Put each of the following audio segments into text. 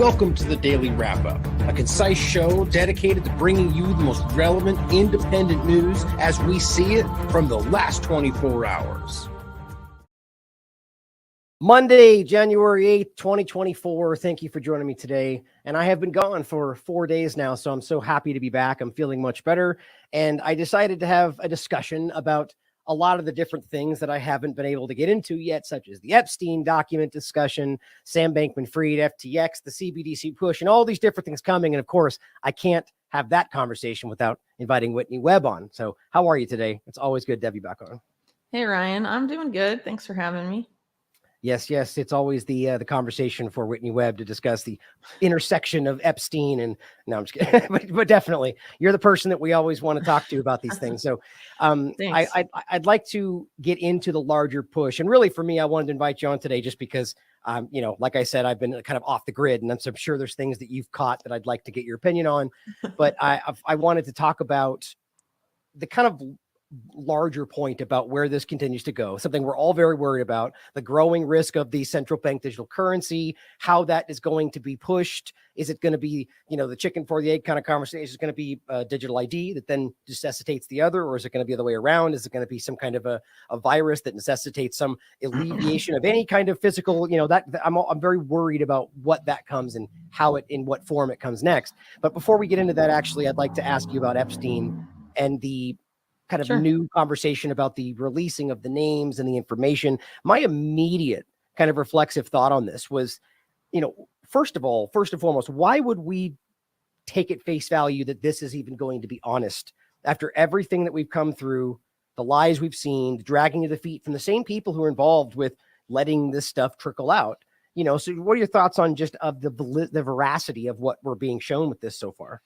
Welcome to the Daily Wrap-Up, a concise show dedicated to bringing you the most relevant, independent news as we see it from the last 24 hours. Monday, January 8th, 2024. Thank you for joining me today. And I have been gone for 4 days now, so I'm so happy to be back. I'm feeling much better. And I decided to have a discussion about a lot of the different things that I haven't been able to get into yet, such as the Epstein document discussion, Sam Bankman-Fried, FTX, the CBDC push, and all these different things coming. And of course, I can't have that conversation without inviting Whitney Webb on. So how are you today? It's always good to have you back on. Hey, Ryan, I'm doing good. Thanks for having me. Yes. It's always the conversation for Whitney Webb to discuss the intersection of Epstein and no, I'm just kidding. but definitely you're the person that we always want to talk to about these things. So I'd like to get into the larger push. And really for me, I wanted to invite you on today just because, like I said, I've been kind of off the grid and I'm sure there's things that you've caught that I'd like to get your opinion on. But I wanted to talk about the kind of larger point about where this continues to go, something we're all very worried about, the growing risk of the central bank digital currency, how that is going to be pushed. Is it going to be, the chicken for the egg kind of conversation? Is it going to be a digital ID that then necessitates the other, or is it going to be the other way around? Is it going to be some kind of a virus that necessitates some alleviation of any kind of physical, that I'm very worried about what that comes and how it, in what form it comes next. But before we get into that, actually, I'd like to ask you about Epstein and the kind of new conversation about the releasing of the names and the information. My immediate kind of reflexive thought on this was, first and foremost, why would we take at face value that this is even going to be honest after everything that we've come through, the lies we've seen, the dragging of the feet from the same people who are involved with letting this stuff trickle out? So what are your thoughts on just of the veracity of what we're being shown with this so far?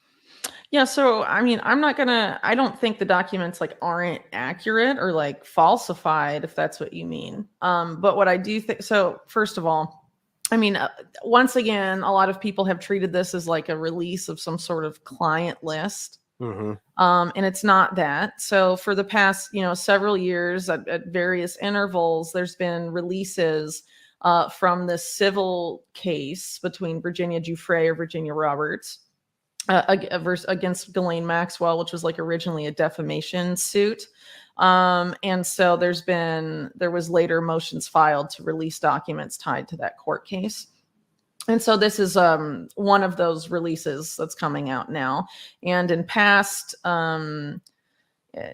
Yeah. So, I don't think the documents aren't accurate or falsified, if that's what you mean. But what I do think, so first of all, once again, a lot of people have treated this as like a release of some sort of client list. And it's not that. So for the past, several years at various intervals, there's been releases from this civil case between Virginia Giuffre or Virginia Roberts against Ghislaine Maxwell, which was originally a defamation suit. And so there was later motions filed to release documents tied to that court case. And so this is one of those releases that's coming out now. And in past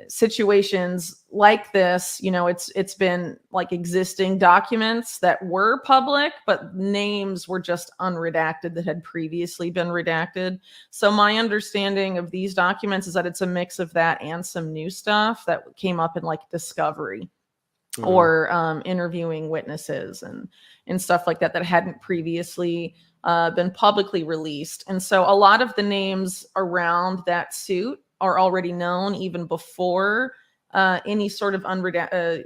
situations like this, it's been existing documents that were public, but names were just unredacted that had previously been redacted. So my understanding of these documents is that it's a mix of that and some new stuff that came up in discovery or interviewing witnesses and stuff like that hadn't previously been publicly released. And so a lot of the names around that suit are already known even before any sort of the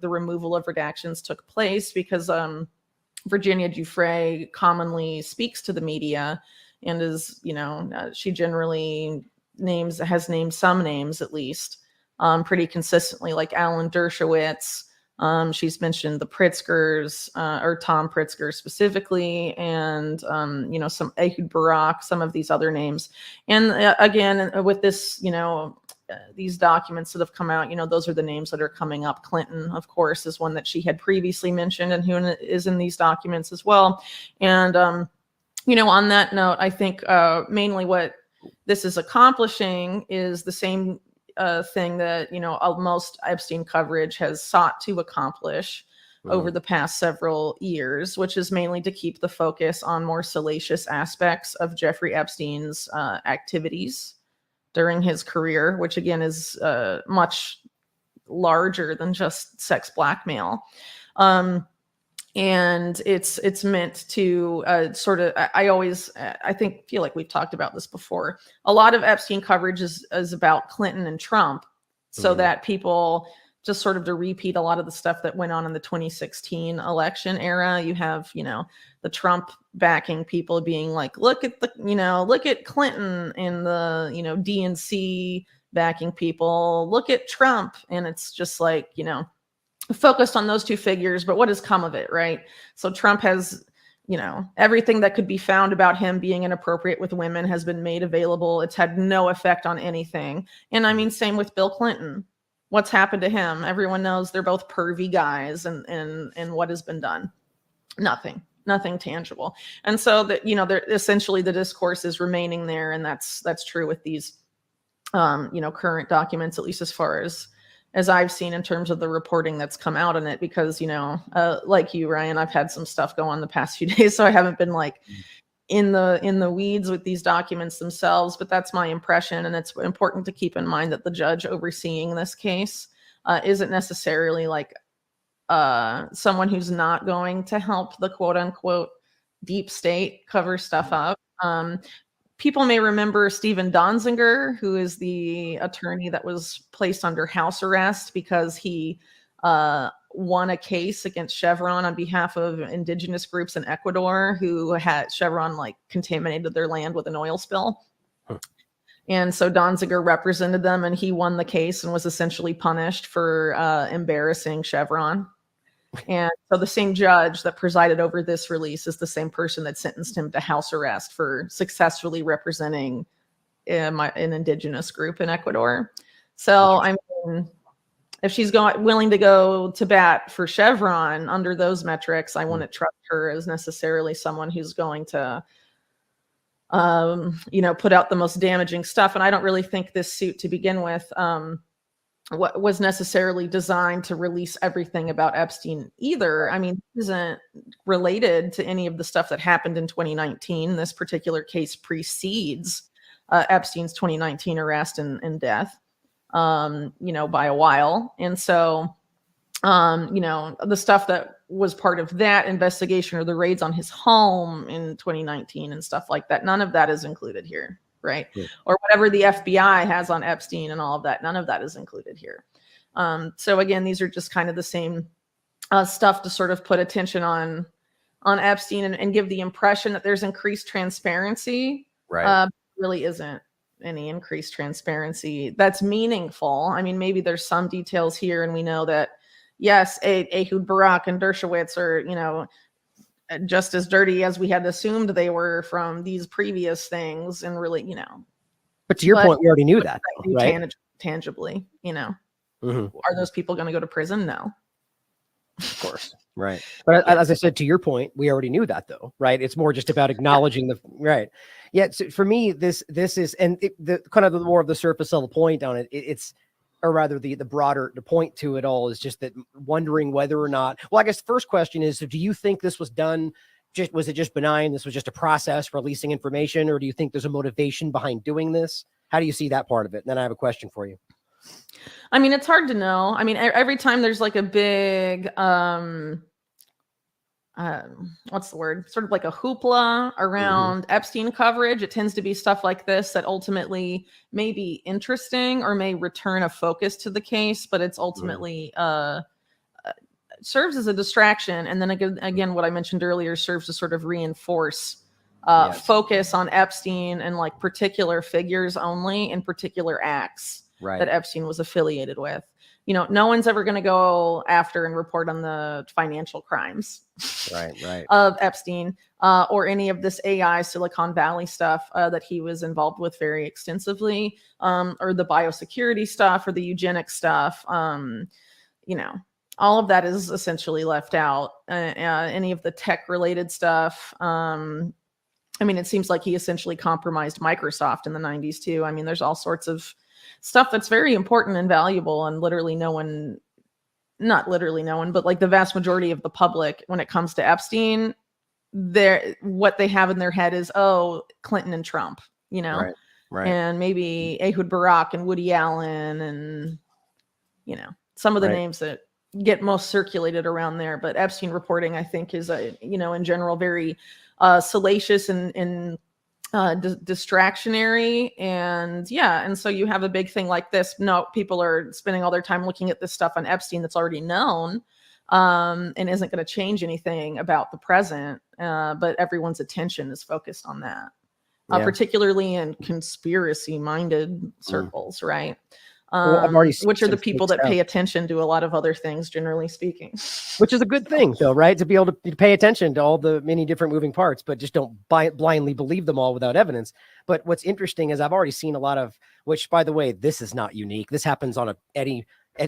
removal of redactions took place, because Virginia Giuffre commonly speaks to the media and is, she generally has named some names at least pretty consistently, like Alan Dershowitz. She's mentioned the Pritzkers or Tom Pritzker specifically, and, some Ehud Barak, some of these other names. And again, with this, these documents that have come out, those are the names that are coming up. Clinton, of course, is one that she had previously mentioned and who is in these documents as well. And, on that note, I think mainly what this is accomplishing is the same thing that most Epstein coverage has sought to accomplish over the past several years, which is mainly to keep the focus on more salacious aspects of Jeffrey Epstein's activities during his career, which again is much larger than just sex blackmail. And it's meant to sort of, feel like we've talked about this before. A lot of Epstein coverage is about Clinton and Trump, so that people just sort of to repeat a lot of the stuff that went on in the 2016 election era. You have, the Trump backing people being like, look at Clinton, and the, DNC backing people, look at Trump. And it's just focused on those two figures, but what has come of it, right? So Trump has everything that could be found about him being inappropriate with women has been made available. It's had no effect on anything. And I mean, same with Bill Clinton. What's happened to him? Everyone knows they're both pervy guys, and what has been done? Nothing tangible. And so that, essentially the discourse is remaining there. And that's true with these, current documents, at least as far as I've seen in terms of the reporting that's come out on it, because, like you, Ryan, I've had some stuff go on the past few days, so I haven't been like in the weeds with these documents themselves, but that's my impression. And it's important to keep in mind that the judge overseeing this case isn't necessarily like someone who's not going to help the quote unquote deep state cover stuff up. People may remember Stephen Donziger, who is the attorney that was placed under house arrest because he won a case against Chevron on behalf of indigenous groups in Ecuador who had Chevron like contaminated their land with an oil spill. Huh. And so Donziger represented them, and he won the case and was essentially punished for embarrassing Chevron. And so the same judge that presided over this release is the same person that sentenced him to house arrest for successfully representing an indigenous group in Ecuador. So I mean, if she's willing to go to bat for Chevron under those metrics, I wouldn't trust her as necessarily someone who's going to, put out the most damaging stuff. And I don't really think this suit to begin with what was necessarily designed to release everything about Epstein either. I mean, it isn't related to any of the stuff that happened in 2019. This particular case precedes Epstein's 2019 arrest and death, by a while. And so, the stuff that was part of that investigation or the raids on his home in 2019 and stuff like that, none of that is included here. Right. Yeah. Or whatever the FBI has on Epstein and all of that. None of that is included here. So again, these are just kind of the same stuff to sort of put attention on Epstein and give the impression that there's increased transparency. Right. Really isn't any increased transparency that's meaningful. I mean, maybe there's some details here, and we know that, yes, Ehud Barak and Dershowitz are, just as dirty as we had assumed they were from these previous things, and really, But to your point, we already knew that, right? Tangibly, Are those people going to go to prison? No. Of course. Right. But as I said, to your point, we already knew that, though, right? It's more just about acknowledging right. Yeah. So for me, this is, and the kind of the more of the surface level point on it, it's, or rather the broader, the point to it all is just that wondering whether or not, well, I guess the first question is, do you think this was done? Was it just benign? This was just a process for releasing information, or do you think there's a motivation behind doing this? How do you see that part of it? And then I have a question for you. I mean, it's hard to know. I mean, every time there's like a big, what's the word? Sort of like a hoopla around Epstein coverage. It tends to be stuff like this that ultimately may be interesting or may return a focus to the case, but it's ultimately serves as a distraction. And then again, what I mentioned earlier serves to sort of reinforce focus on Epstein and like particular figures only and particular acts that Epstein was affiliated with. No one's ever going to go after and report on the financial crimes of Epstein or any of this AI Silicon Valley stuff that he was involved with very extensively, or the biosecurity stuff or the eugenics stuff. All of that is essentially left out. Any of the tech related stuff. I mean, it seems like he essentially compromised Microsoft in the 90s too. I mean, there's all sorts of stuff that's very important and valuable, and literally no one, not literally no one, but like the vast majority of the public, when it comes to Epstein, what they have in their head is, oh, Clinton and Trump, and maybe Ehud Barak and Woody Allen and, some of the names that get most circulated around there. But Epstein reporting, I think, is, in general, very salacious and distractionary. And so you have a big thing like this. No, people are spending all their time looking at this stuff on Epstein that's already known, and isn't going to change anything about the present. But everyone's attention is focused on that, particularly in conspiracy minded circles. Right. Well, I've already seen which are the some people fake that pay stuff, attention to a lot of other things, generally speaking. which is a good thing, though, right? To be able to pay attention to all the many different moving parts, but just don't blindly believe them all without evidence. But what's interesting is I've already seen a lot of, which, by the way, this is not unique. This happens on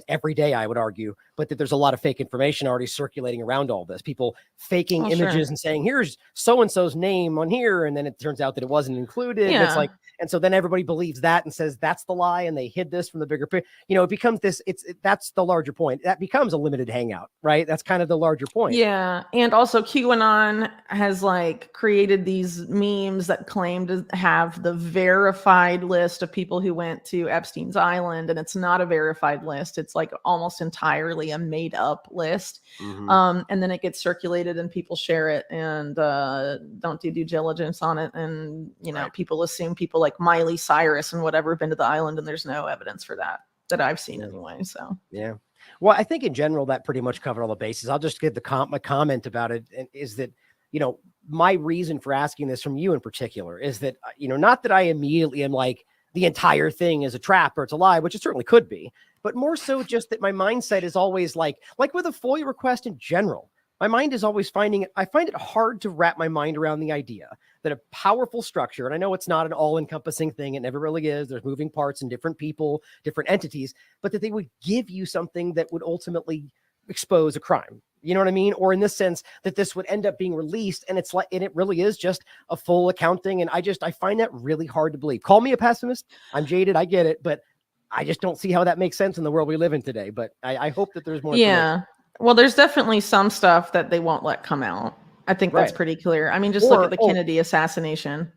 every day, I would argue, but that there's a lot of fake information already circulating around all this. People faking images and saying, here's so-and-so's name on here. And then it turns out that it wasn't included. Yeah. And it's like, and so then everybody believes that and says, that's the lie. And they hid this from the bigger picture. You know, it becomes this, that's the larger point. That becomes a limited hangout, right? That's kind of the larger point. Yeah. And also QAnon has like created these memes that claim to have the verified list of people who went to Epstein's Island. And it's not a verified list. It's like almost entirely a made up list. And then it gets circulated and people share it and don't do due diligence on it. And, you know, people assume people like Miley Cyrus and whatever have been to the island, and there's no evidence for that I've seen anyway. So, yeah. Well, I think in general, that pretty much covered all the bases. I'll just give my comment about it is that, you know, my reason for asking this from you in particular is that, you know, not that I immediately am like the entire thing is a trap or it's a lie, which it certainly could be, but more so just that my mindset is always like with a FOIA request in general, my mind is always I find it hard to wrap my mind around the idea that a powerful structure, and I know it's not an all-encompassing thing, it never really is, there's moving parts and different people, different entities, but that they would give you something that would ultimately expose a crime. You know what I mean? Or in this sense, that this would end up being released and it really is just a full accounting. And I find that really hard to believe. Call me a pessimist. I'm jaded. I get it, but I just don't see how that makes sense in the world we live in today. But I hope that there's more. Yeah. Well, there's definitely some stuff that they won't let come out. I think that's pretty clear. I mean, just look at the Kennedy assassination.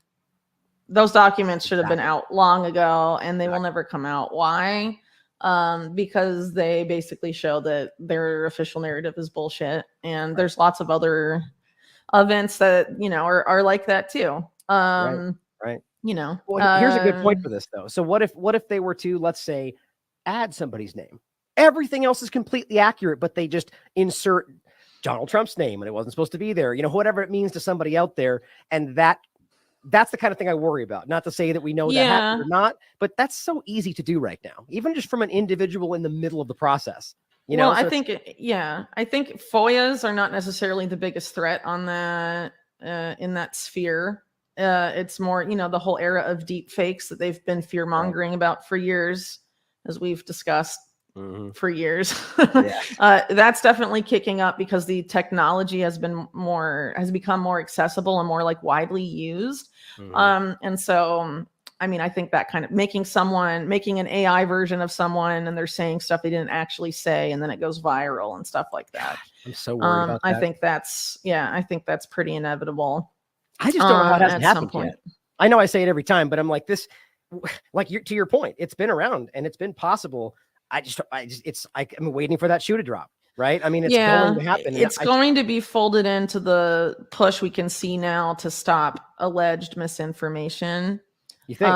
Those documents should have been out long ago and they will never come out. Why? Because they basically show that their official narrative is bullshit. And there's lots of other events that, you know, are like that too. Right. You know, well, here's a good point for this though. So what if they were to, let's say, add somebody's name? Everything else is completely accurate, but they just insert Donald Trump's name and it wasn't supposed to be there, you know, whatever it means to somebody out there. And that's the kind of thing I worry about. Not to say that we know that happened or not, but that's so easy to do right now, even just from an individual in the middle of the process. You know, I think FOIAs are not necessarily the biggest threat on that in that sphere. It's more, you know, the whole era of deep fakes that they've been fear mongering about for years, as we've discussed for years. That's definitely kicking up because the technology has become more accessible and more like widely used. And so, I mean, I think that kind of making an AI version of someone and they're saying stuff they didn't actually say, and then it goes viral and stuff like that. I'm so worried about that. I think that's pretty inevitable. I just don't know how it hasn't happened yet. I know I say it every time, but I'm like this, like to your point, it's been around and it's been possible. I'm waiting for that shoe to drop, right? I mean, it's going to happen. It's going to be folded into the push we can see now to stop alleged misinformation. You think?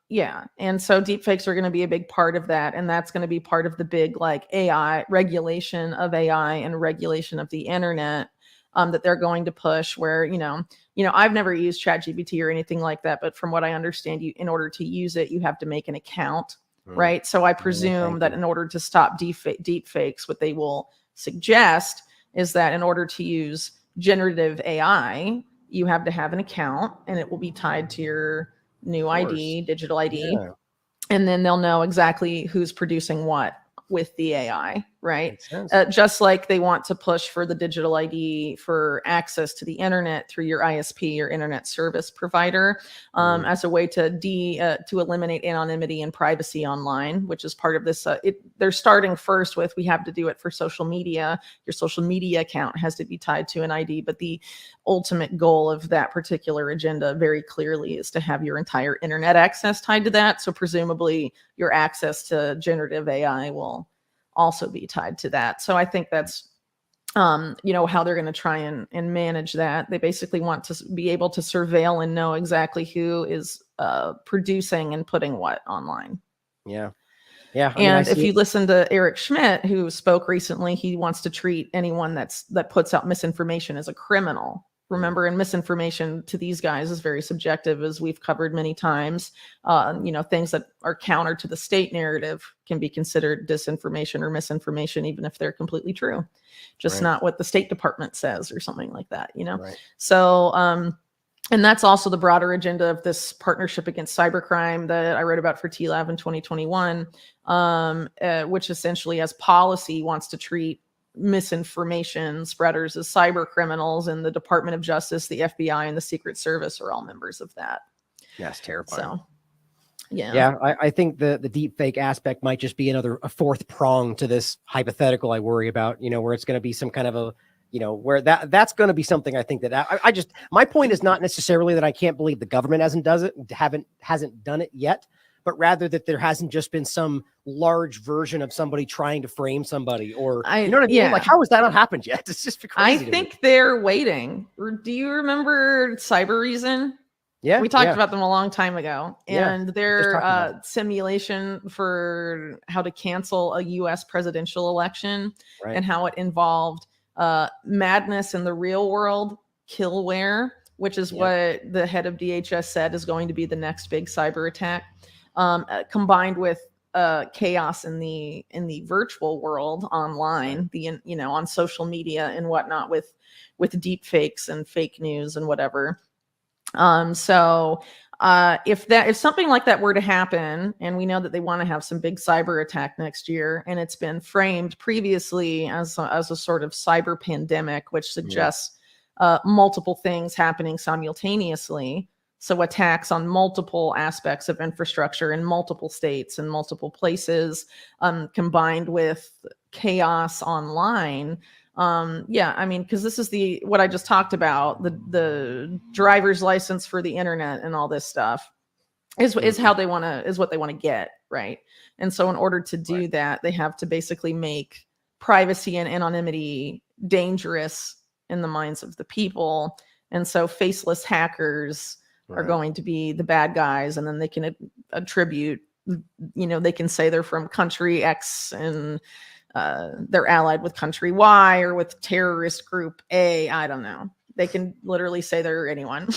Yeah. And so deepfakes are going to be a big part of that. And that's going to be part of the big like AI regulation of AI and regulation of the internet that they're going to push where, you know, I've never used ChatGPT or anything like that, but from what I understand, in order to use it, you have to make an account. Right. So I presume that in order to stop deep fakes, what they will suggest is that in order to use generative AI, you have to have an account and it will be tied to your new ID, digital ID. Yeah. And then they'll know exactly who's producing what with the AI, right? Just like they want to push for the digital ID for access to the internet through your ISP or internet service provider as a way to eliminate anonymity and privacy online, which is part of this. They're starting first with, we have to do it for social media. Your social media account has to be tied to an ID, but the ultimate goal of that particular agenda very clearly is to have your entire internet access tied to that. So presumably your access to generative AI will also be tied to that. So I think that's, how they're going to try and manage that. They basically want to be able to surveil and know exactly who is producing and putting what online. Yeah. And if you listen to Eric Schmidt, who spoke recently, he wants to treat anyone that puts out misinformation as a criminal. Remember, and misinformation to these guys is very subjective, as we've covered many times. Things that are counter to the state narrative can be considered disinformation or misinformation, even if they're completely true, just not what the State Department says or something like that, Right. So, and that's also the broader agenda of this partnership against cybercrime that I wrote about for TLAV in 2021, which essentially as policy wants to treat misinformation spreaders as cyber criminals, and the Department of Justice, the FBI, and the Secret Service are all members of that. That's terrifying. So, yeah. I think the deep fake aspect might just be a fourth prong to this hypothetical I worry about, where it's going to be some kind of a, where that's going to be something I think that my point is not necessarily that I can't believe the government hasn't done it yet, but rather that there hasn't just been some large version of somebody trying to frame somebody, or you know what I mean? Like, how has that not happened yet? It's just crazy. I think they're waiting. Do you remember Cyber Reason? Yeah, we talked about them a long time ago, and their simulation for how to cancel a U.S. presidential election, and how it involved madness in the real world, killware, which is what the head of DHS said is going to be the next big cyber attack, combined with chaos in the virtual world online, on social media and whatnot, with deep fakes and fake news and whatever. If something like that were to happen, and we know that they want to have some big cyber attack next year, and it's been framed previously as a sort of cyber pandemic, which suggests multiple things happening simultaneously. So attacks on multiple aspects of infrastructure in multiple states and multiple places, combined with chaos online. Because this is what I just talked about, the driver's license for the internet and all this stuff is what they want to get, right? And so in order to do that, they have to basically make privacy and anonymity dangerous in the minds of the people. And so faceless hackers are going to be the bad guys, and then they can attribute, they can say they're from country X and they're allied with country Y or with terrorist group A. I don't know. They can literally say they're anyone,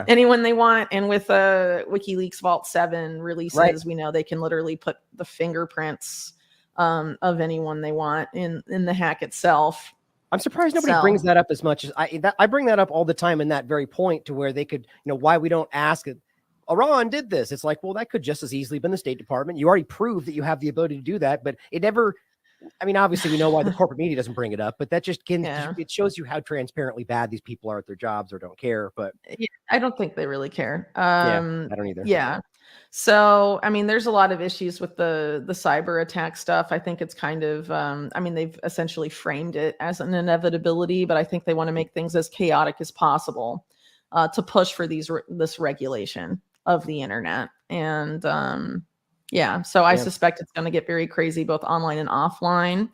anyone they want. And with WikiLeaks Vault 7 releases, we know they can literally put the fingerprints of anyone they want in the hack itself. I'm surprised nobody brings that up as much as I bring that up all the time, in that very point, to where they could, why we don't ask it. Iran did this. It's like, well, that could just as easily been the State Department. You already proved that you have the ability to do that, but it never. I mean, obviously, we know why the corporate media doesn't bring it up, but that just it shows you how transparently bad these people are at their jobs, or don't care. But I don't think they really care. I don't either. Yeah. So, I mean, there's a lot of issues with the cyber attack stuff. I think it's kind of, they've essentially framed it as an inevitability, but I think they want to make things as chaotic as possible to push for this regulation of the internet. And so I suspect it's going to get very crazy, both online and offline.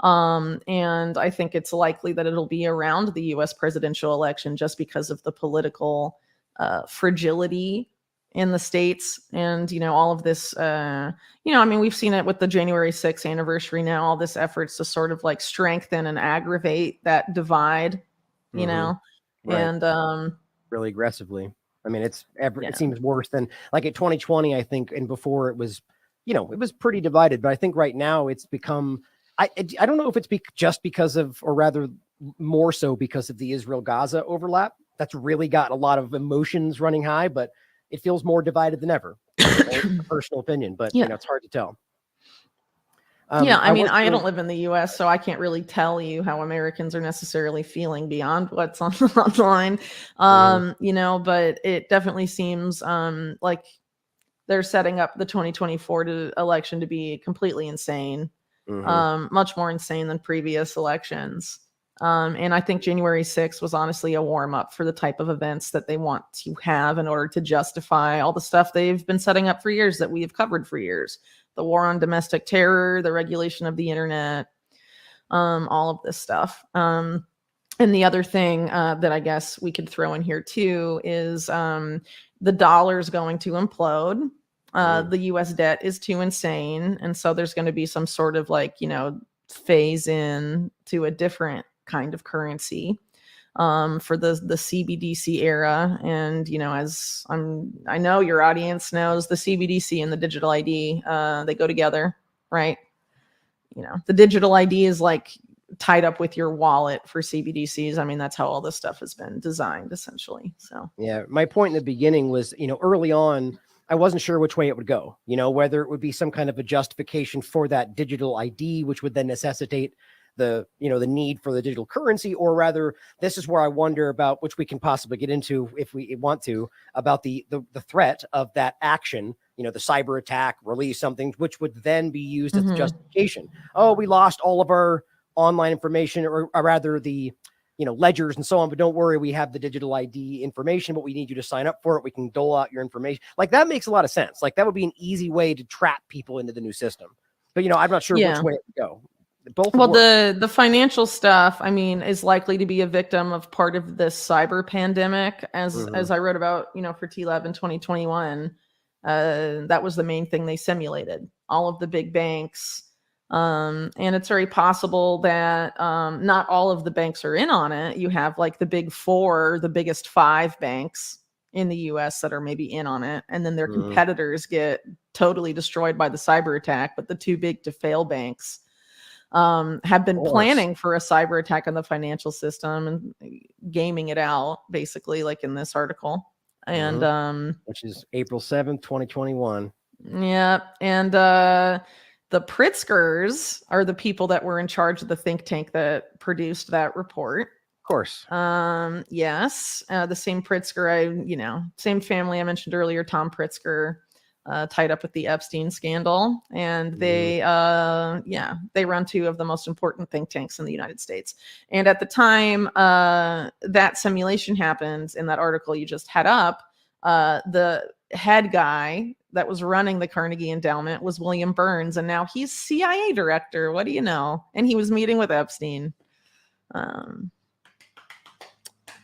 And I think it's likely that it'll be around the U.S. presidential election, just because of the political fragility in the states. And, all of this, we've seen it with the January 6th anniversary now, all this efforts to sort of like strengthen and aggravate that divide, and really aggressively. I mean, it seems worse than like at 2020, I think. And before it was, it was pretty divided, but I think right now it's become, I don't know if it's just because of, or rather more so because of the Israel-Gaza overlap. That's really got a lot of emotions running high, but it feels more divided than ever. Personal opinion, but it's hard to tell. I don't live in the U.S., so I can't really tell you how Americans are necessarily feeling beyond what's online. But it definitely seems like they're setting up the 2024 election to be completely insane, much more insane than previous elections. And I think January 6th was honestly a warm-up for the type of events that they want to have in order to justify all the stuff they've been setting up for years, that we have covered for years. The war on domestic terror, the regulation of the internet, all of this stuff. And the other thing that I guess we could throw in here too is the dollar's going to implode. The U.S. debt is too insane. And so there's going to be some sort of phase in to a different kind of currency. for the CBDC era. And, as I know your audience knows, the CBDC and the digital ID, they go together, right? The digital ID is like tied up with your wallet for CBDCs. I mean, that's how all this stuff has been designed, essentially. So yeah, my point in the beginning was, early on, I wasn't sure which way it would go, whether it would be some kind of a justification for that digital ID, which would then necessitate the need for the digital currency, or rather, this is where I wonder about, which we can possibly get into if we want to, about the threat of that action, the cyber attack, release something, which would then be used as justification. Oh, we lost all of our online information, or rather the ledgers and so on, but don't worry, we have the digital ID information, but we need you to sign up for it. We can dole out your information. Like, that makes a lot of sense. Like, that would be an easy way to trap people into the new system. But I'm not sure which way it would go. Both. Well, the financial stuff, I mean, is likely to be a victim of part of this cyber pandemic, as I wrote about, for TLAV in 2021. That was the main thing they simulated, all of the big banks. And it's very possible that not all of the banks are in on it. You have like the big four, the biggest 5 banks in the US that are maybe in on it. And then their competitors get totally destroyed by the cyber attack. But the 2 big to fail banks have been planning for a cyber attack on the financial system and gaming it out, basically, like in this article. And which is April 7th, 2021. Yeah. And the Pritzkers are the people that were in charge of the think tank that produced that report. Of course. Yes. The same Pritzker, same family I mentioned earlier, Tom Pritzker, tied up with the Epstein scandal. And they run 2 of the most important think tanks in the United States. And at the time that simulation happened, in that article you just had up, the head guy that was running the Carnegie Endowment was William Burns, and now he's CIA director. What do you know? And he was meeting with Epstein.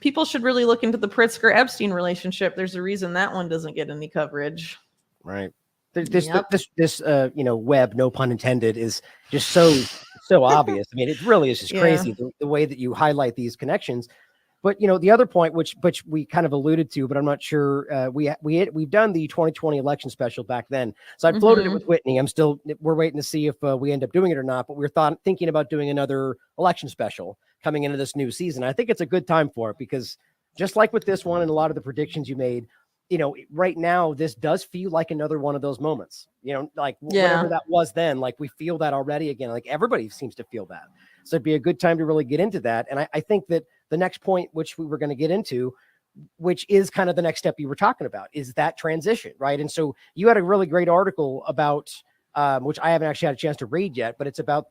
People should really look into the Pritzker-Epstein relationship. There's a reason that one doesn't get any coverage. Right. This Webb, no pun intended, is just so obvious. I mean, it really is just crazy the way that you highlight these connections. But the other point, which we kind of alluded to, but I'm not sure, we've done the 2020 election special back then, so I floated it with Whitney. We're waiting to see if we end up doing it or not. But we're thinking about doing another election special coming into this new season. I think it's a good time for it, because just like with this one and a lot of the predictions you made, right now this does feel like another one of those moments. Whatever that was then, like we feel that already again. Like everybody seems to feel that. So it'd be a good time to really get into that. And I think that the next point, which we were going to get into, which is kind of the next step you were talking about, is that transition, right? And so you had a really great article about, which I haven't actually had a chance to read yet, but it's about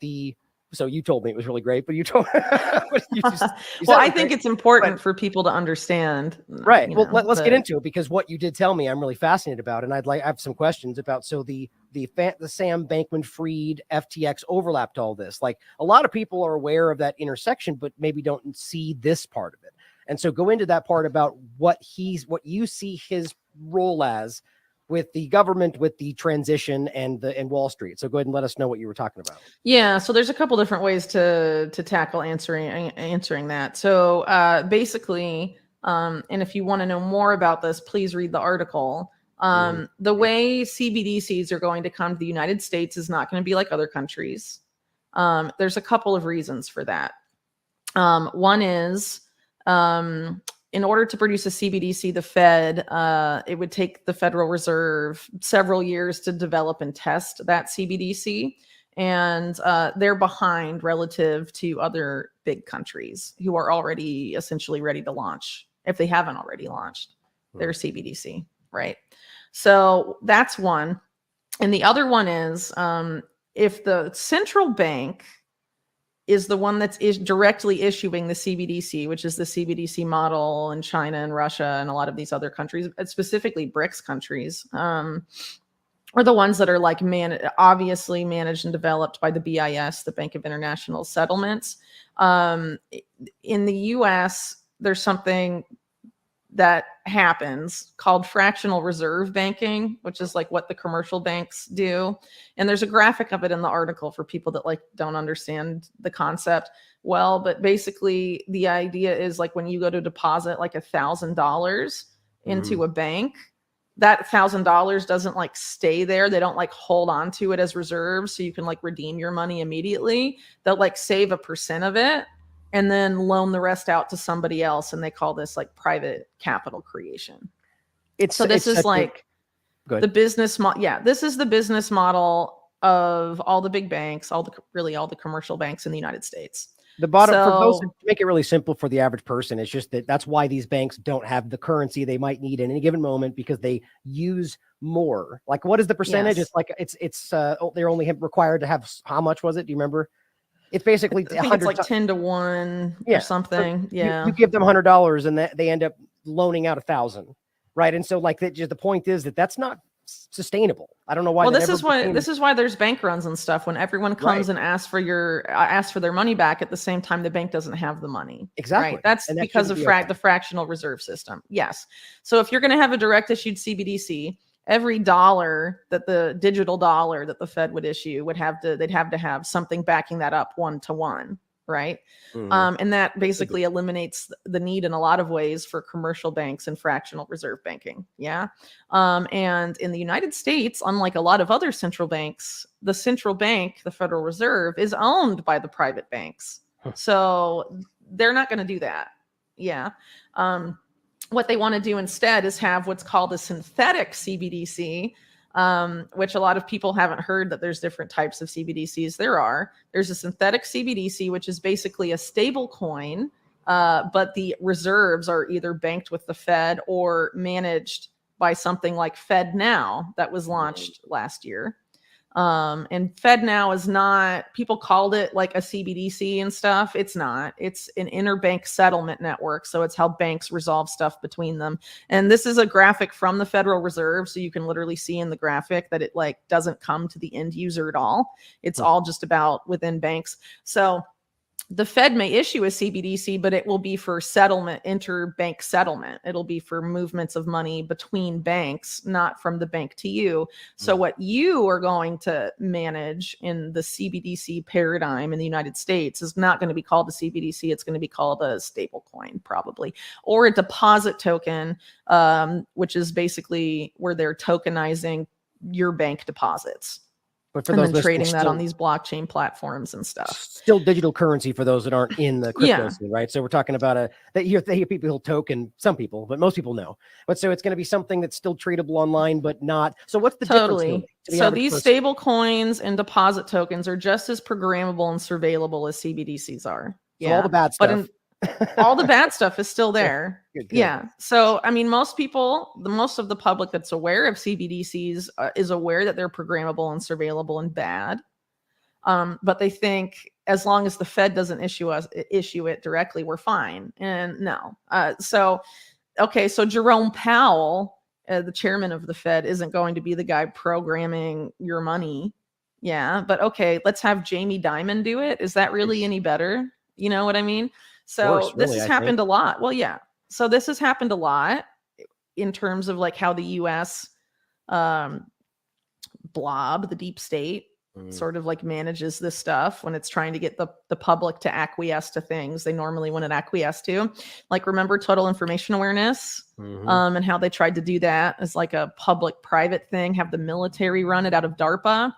so you told me it was really great, but you told well, I think it's important for people to understand. Right. Well, let's get into it, because what you did tell me, I'm really fascinated about, and I have some questions about. So the Sam Bankman-Fried FTX overlap to all this. Like, a lot of people are aware of that intersection, but maybe don't see this part of it. And so go into that part about what you see his role as with the government, with the transition, and Wall Street. So go ahead and let us know what you were talking about. Yeah. So there's a couple different ways to tackle answering that. So basically, and if you want to know more about this, please read the article. The way CBDCs are going to come to the United States is not going to be like other countries. There's a couple of reasons for that. One is, in order to produce a CBDC, the Fed, it would take the Federal Reserve several years to develop and test that CBDC. And they're behind relative to other big countries who are already essentially ready to launch, if they haven't already launched their CBDC, right? So that's one. And the other one is, if the central bank is the one that's directly issuing the CBDC, which is the CBDC model in China and Russia and a lot of these other countries, specifically BRICS countries, are the ones that are like obviously managed and developed by the BIS, the Bank of International Settlements. In the US, there's something that happens called fractional reserve banking, which is like what the commercial banks do. And there's a graphic of it in the article for people that like don't understand the concept well. But basically the idea is like when you go to deposit like $1,000 into a bank, that $1,000 doesn't like stay there. They don't like hold on to it as reserves so you can like redeem your money immediately. They'll like save a percent of it and then loan the rest out to somebody else. And they call this like private capital creation. This is like the business model. Yeah, this is the business model of all the big banks, all the commercial banks in the United States. The bottom, for those, to make it really simple for the average person, it's just that's why these banks don't have the currency they might need in any given moment, because they use more. Like, what is the percentage? Yes. It's they're only required to have, how much was it? Do you remember? It's basically I think it's like 10 to 1 or something. You give them $100 and they end up loaning out 1,000, right? And so like the point is that's not sustainable. I don't know why. Well, this is why there's bank runs and stuff when everyone comes and asks for their money back at the same time the bank doesn't have the money. Exactly. Right? That's because of the fractional reserve system. Yes. So if you're going to have a direct issued CBDC, every dollar that the digital dollar that the Fed would issue they'd have to have something backing that up 1-to-1. Right. And that basically eliminates the need in a lot of ways for commercial banks and fractional reserve banking. Yeah. And in the United States, unlike a lot of other central banks, the central bank, the Federal Reserve, is owned by the private banks. So they're not going to do that. Yeah. What they want to do instead is have what's called a synthetic CBDC, which a lot of people haven't heard that there's different types of CBDCs. There's a synthetic CBDC, which is basically a stable coin, but the reserves are either banked with the Fed or managed by something like FedNow that was launched last year. And FedNow is not, people called it like a CBDC and stuff. It's not. It's an interbank settlement network. So it's how banks resolve stuff between them. And this is a graphic from the Federal Reserve. So you can literally see in the graphic that it like doesn't come to the end user at all. It's all just about within banks. So the Fed may issue a CBDC, but it will be for settlement, interbank settlement. It'll be for movements of money between banks, not from the bank to you. So what you are going to manage in the CBDC paradigm in the United States is not going to be called a CBDC. It's going to be called a stable coin probably, or a deposit token, which is basically where they're tokenizing your bank deposits. But for and those then trading that on these blockchain platforms and stuff. Still digital currency for those that aren't in the crypto scene, right? So we're talking about they hear people token, some people, but most people know. But so it's going to be something that's still tradable online, but not. So what's the difference? So these stable coins and deposit tokens are just as programmable and surveillable as CBDCs are. So all the bad stuff. All the bad stuff is still there. Good. Yeah. So, I mean, most of the public that's aware of CBDCs is aware that they're programmable and surveillable and bad. But they think as long as the Fed doesn't issue it directly, we're fine. And no. So Jerome Powell, the chairman of the Fed, isn't going to be the guy programming your money. Yeah. But okay, let's have Jamie Dimon do it. Is that really any better? You know what I mean? So this has happened a lot. Well, yeah. So this has happened a lot in terms of like how the U.S. Blob, the deep state, sort of like manages this stuff when it's trying to get the public to acquiesce to things they normally wouldn't acquiesce to. Like, remember total information awareness, and how they tried to do that as like a public-private thing, have the military run it out of DARPA.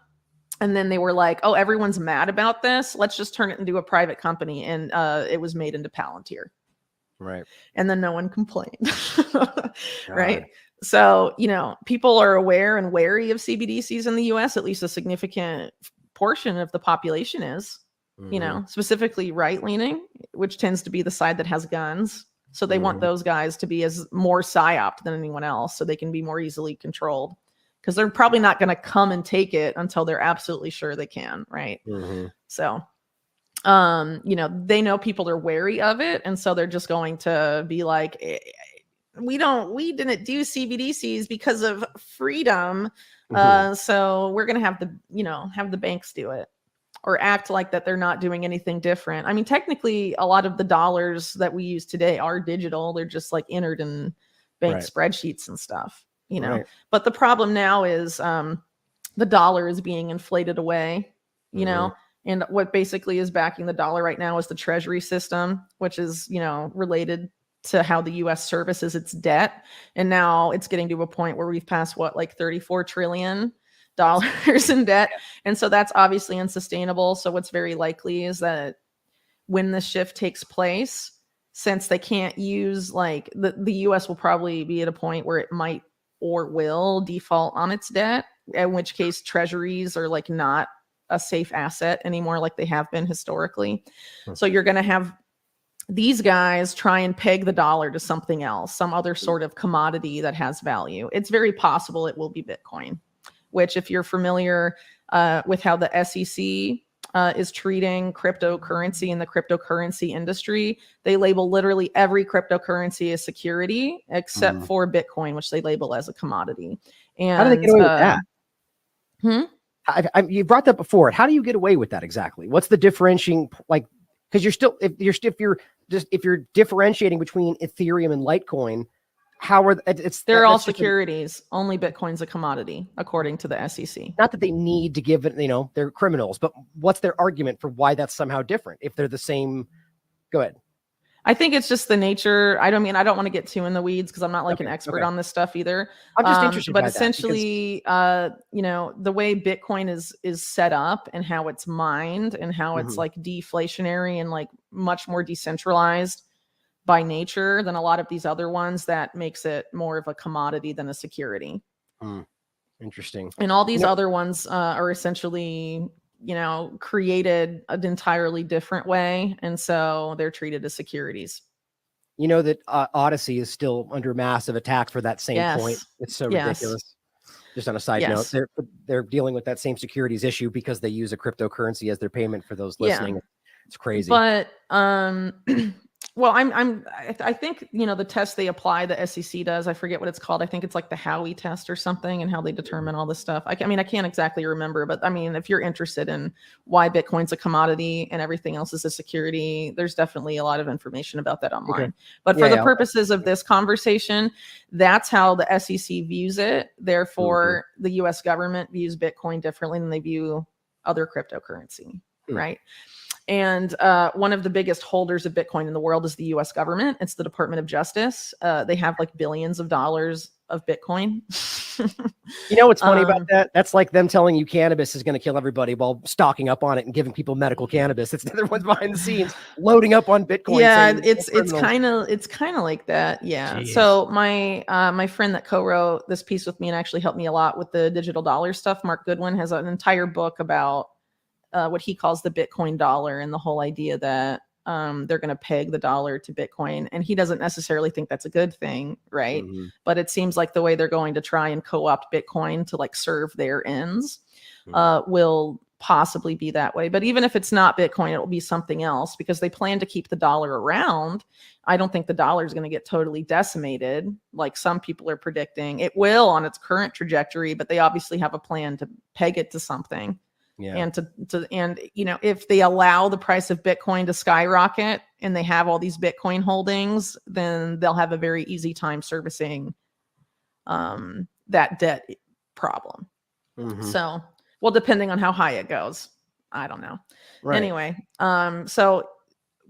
And then they were like, oh, everyone's mad about this. Let's just turn it into a private company. And it was made into Palantir. Right. And then no one complained. Right. So, people are aware and wary of CBDCs in the US, at least a significant portion of the population is, specifically right leaning, which tends to be the side that has guns. So they want those guys to be as more psyoped than anyone else so they can be more easily controlled. Because they're probably not going to come and take it until they're absolutely sure they can, right? So, they know people are wary of it, and so they're just going to be like, we didn't do CBDCs because of freedom, so we're going to have the banks do it, or act like that they're not doing anything different. I mean, technically, a lot of the dollars that we use today are digital; they're just like entered in bank Right. spreadsheets and stuff, you know. Right. But the problem now is the dollar is being inflated away, you know, and what basically is backing the dollar right now is the treasury system, which is, you know, related to how the US services its debt. And now it's getting to a point where we've passed what, like $34 trillion in debt. And so that's obviously unsustainable. So what's very likely is that when the shift takes place, since they can't use, like, the US will probably be at a point where it might or will default on its debt, in which case treasuries are like not a safe asset anymore like they have been historically. So you're going to have these guys try and peg the dollar to something else, some other sort of commodity that has value. It's very possible it will be Bitcoin, which, if you're familiar with how the SEC is treating cryptocurrency in the cryptocurrency industry, they label literally every cryptocurrency as security except for Bitcoin, which they label as a commodity. And how do they get away with that? Hmm? You brought that before. How do you get away with that exactly? What's the differentiating, like, because if you're differentiating between Ethereum and Litecoin, how are they're all securities? Only Bitcoin's a commodity, according to the SEC. Not that they need to give it, you know, they're criminals, but what's their argument for why that's somehow different if they're the same? Go ahead. I think it's just the nature. I don't want to get too in the weeds because I'm not like an expert on this stuff either. I'm just interested but by essentially, you know, the way Bitcoin is set up and how it's mined and how it's like deflationary and like much more decentralized by nature than a lot of these other ones, that makes it more of a commodity than a security. Interesting. And all these other ones are essentially, you know, created an entirely different way. And so they're treated as securities. You know that Odyssey is still under massive attack for that same point. It's so ridiculous. Just on a side note, they're dealing with that same securities issue because they use a cryptocurrency as their payment for those listening. It's crazy. But well, I think, you know, the test they apply, the SEC does, I forget what it's called. I think it's like the Howey test or something, and how they determine all this stuff. I mean, I can't exactly remember, but I mean, if you're interested in why Bitcoin's a commodity and everything else is a security, there's definitely a lot of information about that online. Okay. But for the purposes of this conversation, that's how the SEC views it. Therefore, the US government views Bitcoin differently than they view other cryptocurrency, right? And one of the biggest holders of Bitcoin in the world is the US government. It's the Department of Justice. They have like billions of dollars of Bitcoin. You know what's funny about that? That's like them telling you cannabis is going to kill everybody while stocking up on it and giving people medical cannabis. It's the other ones behind the scenes loading up on Bitcoin. Yeah, it's kind of like that. Yeah. Jeez. So my friend that co-wrote this piece with me and actually helped me a lot with the digital dollar stuff, Mark Goodwin, has an entire book about what he calls the Bitcoin dollar and the whole idea that they're going to peg the dollar to Bitcoin. And he doesn't necessarily think that's a good thing, right? But it seems like the way they're going to try and co-opt Bitcoin to like serve their ends will possibly be that way. But even if it's not Bitcoin, it will be something else because they plan to keep the dollar around. I don't think the dollar is going to get totally decimated like some people are predicting. It will on its current trajectory, but they obviously have a plan to peg it to something. Yeah. And you know, if they allow the price of Bitcoin to skyrocket and they have all these Bitcoin holdings, then they'll have a very easy time servicing that debt problem. So, well, depending on how high it goes, I don't know. Right. Anyway, so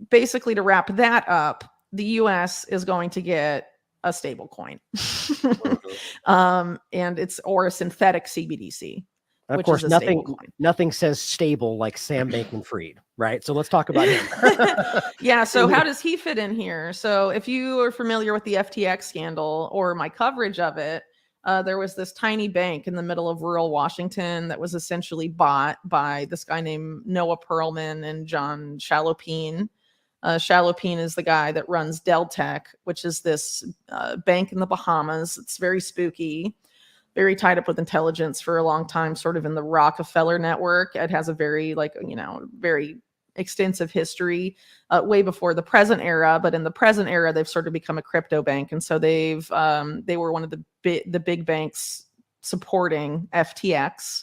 basically to wrap that up, the US is going to get a stable coin and it's or a synthetic CBDC. And of course, nothing says stable like Sam Bankman-Fried, right? So let's talk about him. Yeah. So how does he fit in here? So if you are familiar with the FTX scandal or my coverage of it, there was this tiny bank in the middle of rural Washington that was essentially bought by this guy named Noah Perlman and John Chalopin. Chalopin is the guy that runs Deltec, which is this bank in the Bahamas. It's very spooky. Very tied up with intelligence for a long time, sort of in the Rockefeller network. It has a very very extensive history way before the present era. But in the present era, they've sort of become a crypto bank. And so they were one of the big banks supporting FTX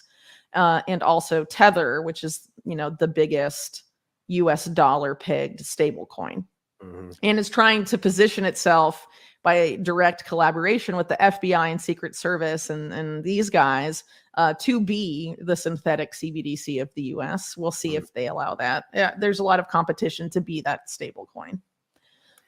and also Tether, which is, you know, the biggest US dollar pegged stable coin. And is trying to position itself by direct collaboration with the FBI and Secret Service and these guys to be the synthetic CBDC of the US. We'll see if they allow that. Yeah, there's a lot of competition to be that stable coin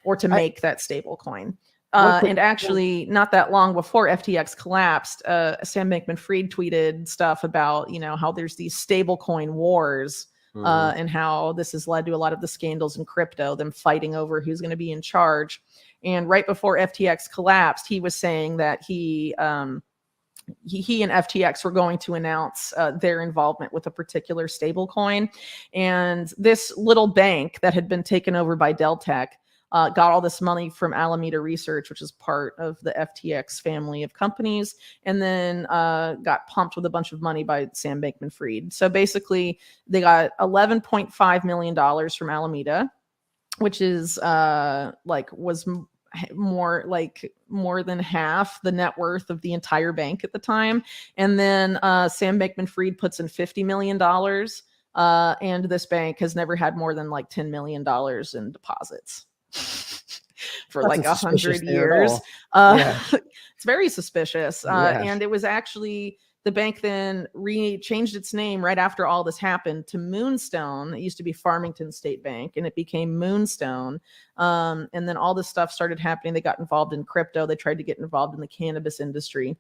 or to make that stable coin. And actually, not that long before FTX collapsed, Sam Bankman-Fried tweeted stuff about, how there's these stable coin wars and how this has led to a lot of the scandals in crypto, them fighting over who's going to be in charge. And right before FTX collapsed, he was saying that he and FTX were going to announce their involvement with a particular stable coin. And this little bank that had been taken over by Deltec got all this money from Alameda Research, which is part of the FTX family of companies, and then got pumped with a bunch of money by Sam Bankman-Fried. So basically, they got $11.5 million from Alameda, which is was more than half the net worth of the entire bank at the time. And then Sam Bankman-Fried puts in $50 million. And this bank has never had more than like $10 million in deposits for like 100 years. It's very suspicious. And it was actually, the bank then changed its name right after all this happened to Moonstone. It used to be Farmington State Bank, and it became Moonstone. And then all this stuff started happening. They got involved in crypto. They tried to get involved in the cannabis industry.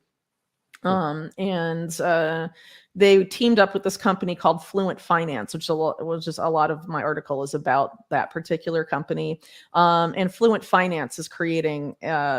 They teamed up with this company called Fluent Finance, which was just a lot of my article is about that particular company. And Fluent Finance is creating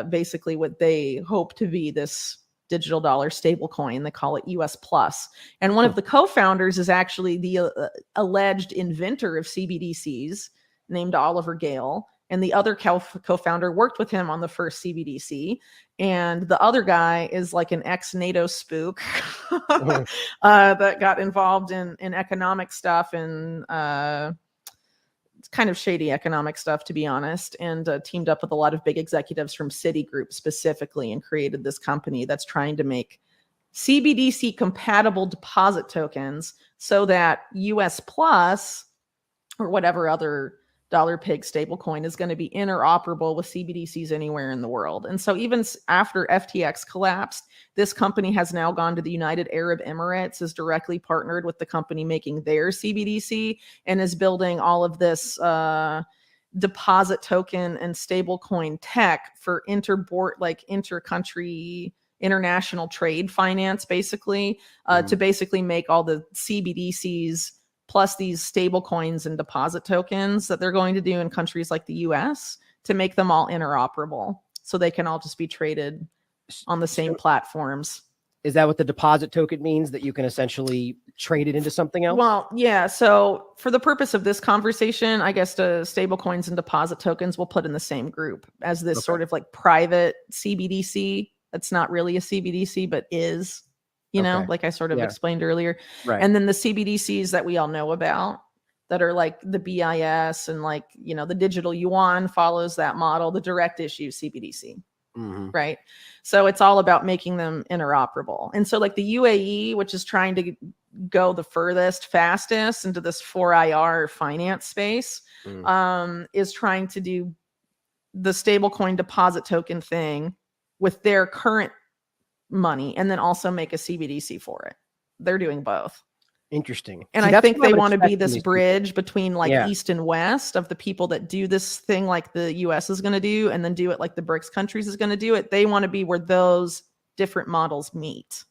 basically what they hope to be this digital dollar stable coin. They call it US Plus. And one of the co-founders is actually the alleged inventor of CBDCs named Oliver Gale. And the other co-founder worked with him on the first CBDC. And the other guy is like an ex-NATO spook that got involved in economic stuff and it's kind of shady economic stuff, to be honest, and teamed up with a lot of big executives from Citigroup specifically and created this company that's trying to make CBDC compatible deposit tokens so that US Plus or whatever other dollar peg stablecoin is going to be interoperable with CBDCs anywhere in the world. And so even after FTX collapsed, this company has now gone to the United Arab Emirates, is directly partnered with the company making their CBDC, and is building all of this deposit token and stablecoin tech for inter-country international trade finance, basically, to basically make all the CBDCs plus these stable coins and deposit tokens that they're going to do in countries like the US to make them all interoperable so they can all just be traded on the same platforms. Is that what the deposit token means, that you can essentially trade it into something else? Well, yeah. So for the purpose of this conversation, I guess the stable coins and deposit tokens we'll put in the same group as this sort of like private CBDC. That's not really a CBDC, but is. Like I sort of explained earlier. Right. And then the CBDCs that we all know about that are like the BIS and like, the digital yuan follows that model, the direct issue CBDC. Right. So it's all about making them interoperable. And so like the UAE, which is trying to go the fastest into this 4IR finance space, is trying to do the stablecoin deposit token thing with their current money and then also make a CBDC for it. They're doing both. Interesting. And I think they want to be this bridge between like East and West of the people that do this thing like the US is going to do and then do it like the BRICS countries is going to do it. They want to be where those different models meet.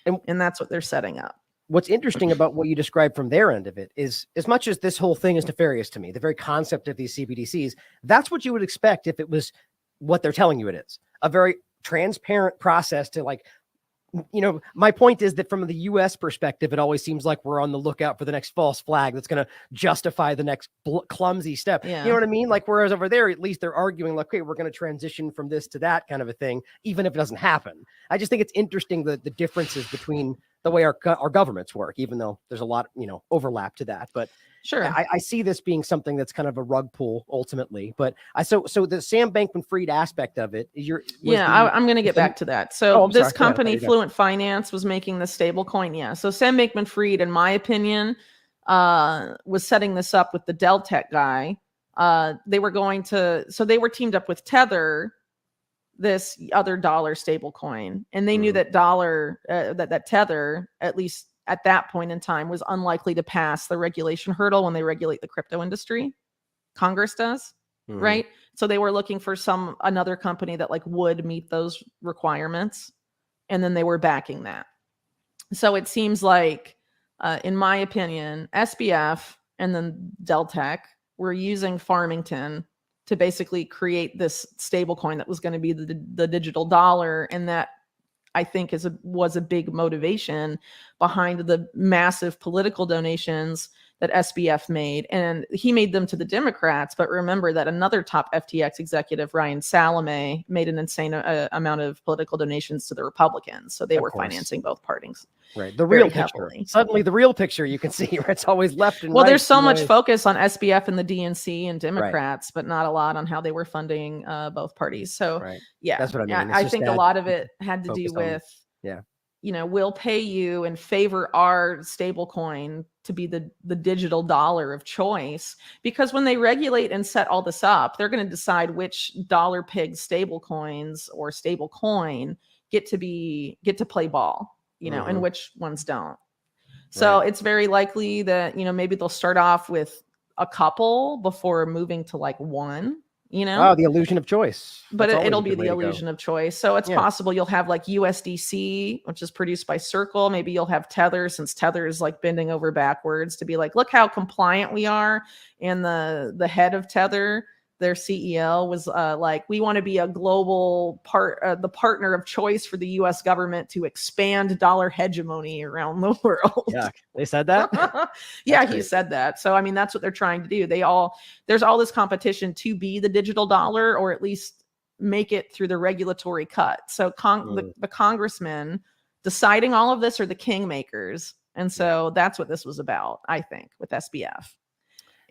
And that's what they're setting up. What's interesting about what you described from their end of it is, as much as this whole thing is nefarious to me, the very concept of these CBDCs, that's what you would expect if it was what they're telling you it is. A very transparent process to like, my point is that from the US perspective, it always seems like we're on the lookout for the next false flag that's going to justify the next clumsy step. You know what I mean? Like, whereas over there, at least they're arguing like, okay, we're going to transition from this to that kind of a thing, even if it doesn't happen. I just think it's interesting the differences between the way our governments work, even though there's a lot, overlap to that. But sure, I see this being something that's kind of a rug pull ultimately. But so the Sam Bankman-Fried aspect of it is I'm going to get back to that. So this company, Fluent Finance, was making the stable coin. Yeah. So Sam Bankman-Fried, in my opinion, was setting this up with the Deltec guy. They were teamed up with Tether this other dollar stable coin. And they knew that that Tether, at least at that point in time, was unlikely to pass the regulation hurdle when they regulate the crypto industry. Congress does, right? So they were looking for another company that like would meet those requirements. And then they were backing that. So it seems like, in my opinion, SBF and then Deltec were using Farmington to basically create this stable coin that was going to be the digital dollar. And that, I think, was a big motivation behind the massive political donations that SBF made. And he made them to the Democrats. But remember that another top FTX executive, Ryan Salame, made an insane amount of political donations to the Republicans. So they were financing both parties. Right. The real picture. Suddenly the real picture you can see where it's always left and right. Well, there's so much focus on SBF and the DNC and Democrats, but not a lot on how they were funding both parties. So yeah, that's what I mean. I think a lot of it had to do with, we'll pay you and favor our stable coin to be the digital dollar of choice. Because when they regulate and set all this up, they're going to decide which dollar peg stable coins or stable coin get to play ball, and which ones don't. So it's very likely that, maybe they'll start off with a couple before moving to like one, Oh, the illusion of choice. But it'll be the illusion of choice. So it's possible you'll have like USDC, which is produced by Circle. Maybe you'll have Tether, since Tether is like bending over backwards to be like, look how compliant we are. And the head of Tether, their CEO, was like, we want to be a global the partner of choice for the U.S. government to expand dollar hegemony around the world. Yeah, they said that. Yeah, he said that. So I mean, that's what they're trying to do. There's all this competition to be the digital dollar, or at least make it through the regulatory cut. So the congressmen deciding all of this are the kingmakers, and so that's what this was about, I think, with SBF.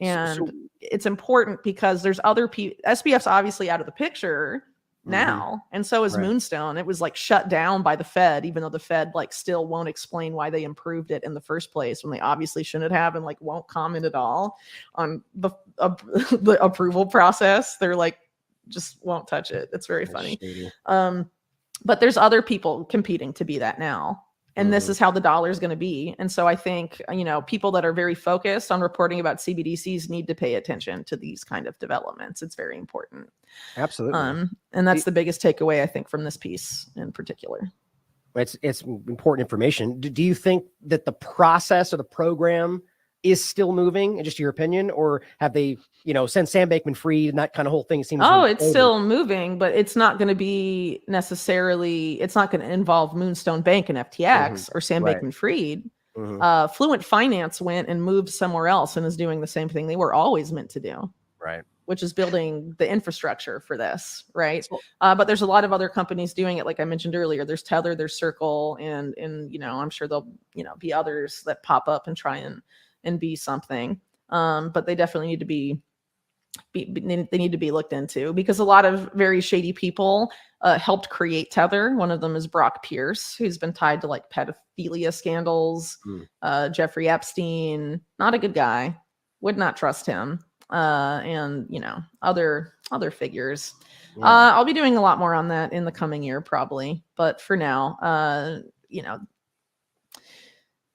And it's important because there's other people. SBF's obviously out of the picture now, and so is Moonstone. It was like shut down by the Fed, even though the Fed like still won't explain why they improved it in the first place when they obviously shouldn't have, and like won't comment at all on the approval process. They're like, just won't touch it. It's very funny. But there's other people competing to be that now. And this is how the dollar is going to be. And so I think, people that are very focused on reporting about CBDCs need to pay attention to these kind of developments. It's very important. Absolutely. And that's the biggest takeaway, I think, from this piece in particular. It's important information. Do you think that the process or the program is still moving, in just your opinion, or have they, since Sam Bankman-Fried and that kind of whole thing seems? Oh, it's still moving, but it's not going to be necessarily, it's not going to involve Moonstone Bank and FTX or Sam Bankman-Fried. Fluent Finance went and moved somewhere else and is doing the same thing they were always meant to do. Right. Which is building the infrastructure for this, right? But there's a lot of other companies doing it. Like I mentioned earlier, there's Tether, there's Circle, and I'm sure there'll, be others that pop up and try and be something. But they definitely need to be they need to be looked into, because a lot of very shady people helped create Tether. One of them is Brock Pierce, who's been tied to like pedophilia scandals. Jeffrey Epstein, not a good guy, would not trust him. And other figures. I'll be doing a lot more on that in the coming year, probably. But for now,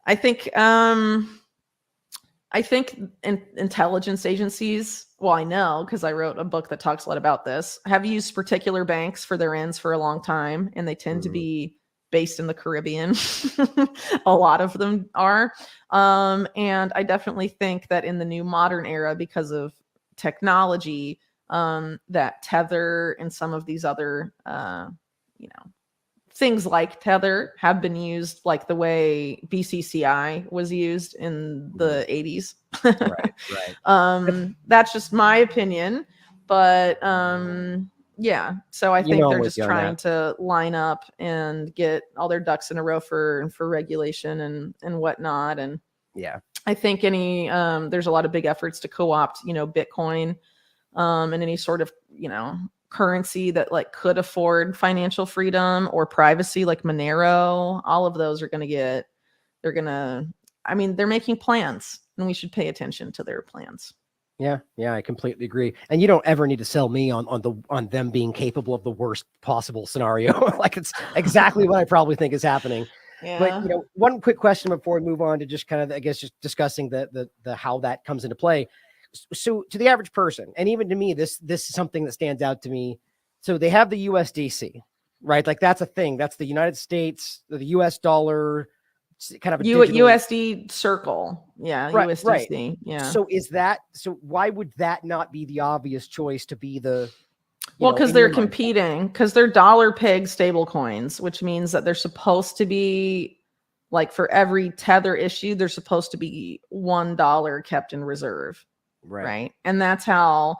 I think intelligence agencies, well, I know because I wrote a book that talks a lot about this, have used particular banks for their ends for a long time, and they tend to be based in the Caribbean. A lot of them are. And I definitely think that in the new modern era, because of technology, that Tether and some of these other, things like Tether have been used like the way BCCI was used in the 80s. That's just my opinion. But yeah, so I think they're just trying to line up and get all their ducks in a row for regulation and whatnot. And yeah, I think there's a lot of big efforts to co-opt, Bitcoin and any sort of, currency that like could afford financial freedom or privacy, like Monero. All of those are they're making plans, and we should pay attention to their plans. Yeah, I completely agree. And you don't ever need to sell me on them being capable of the worst possible scenario. Like it's exactly what I probably think is happening. But Yeah. one quick question before we move on to just kind of, I guess, just discussing the how that comes into play. So to the average person, and even to me, this is something that stands out to me. So they have the USDC, right? Like that's a thing. That's the United States, the US dollar, kind of a digital. USD circle. Yeah. Right, right. USDC. Yeah. So why would that not be the obvious choice to be the, Well, because in they're your mind? competing, because they're dollar peg stable coins, which means that they're supposed to be like for every tether issued, there's supposed to be $1 kept in reserve. Right. And that's how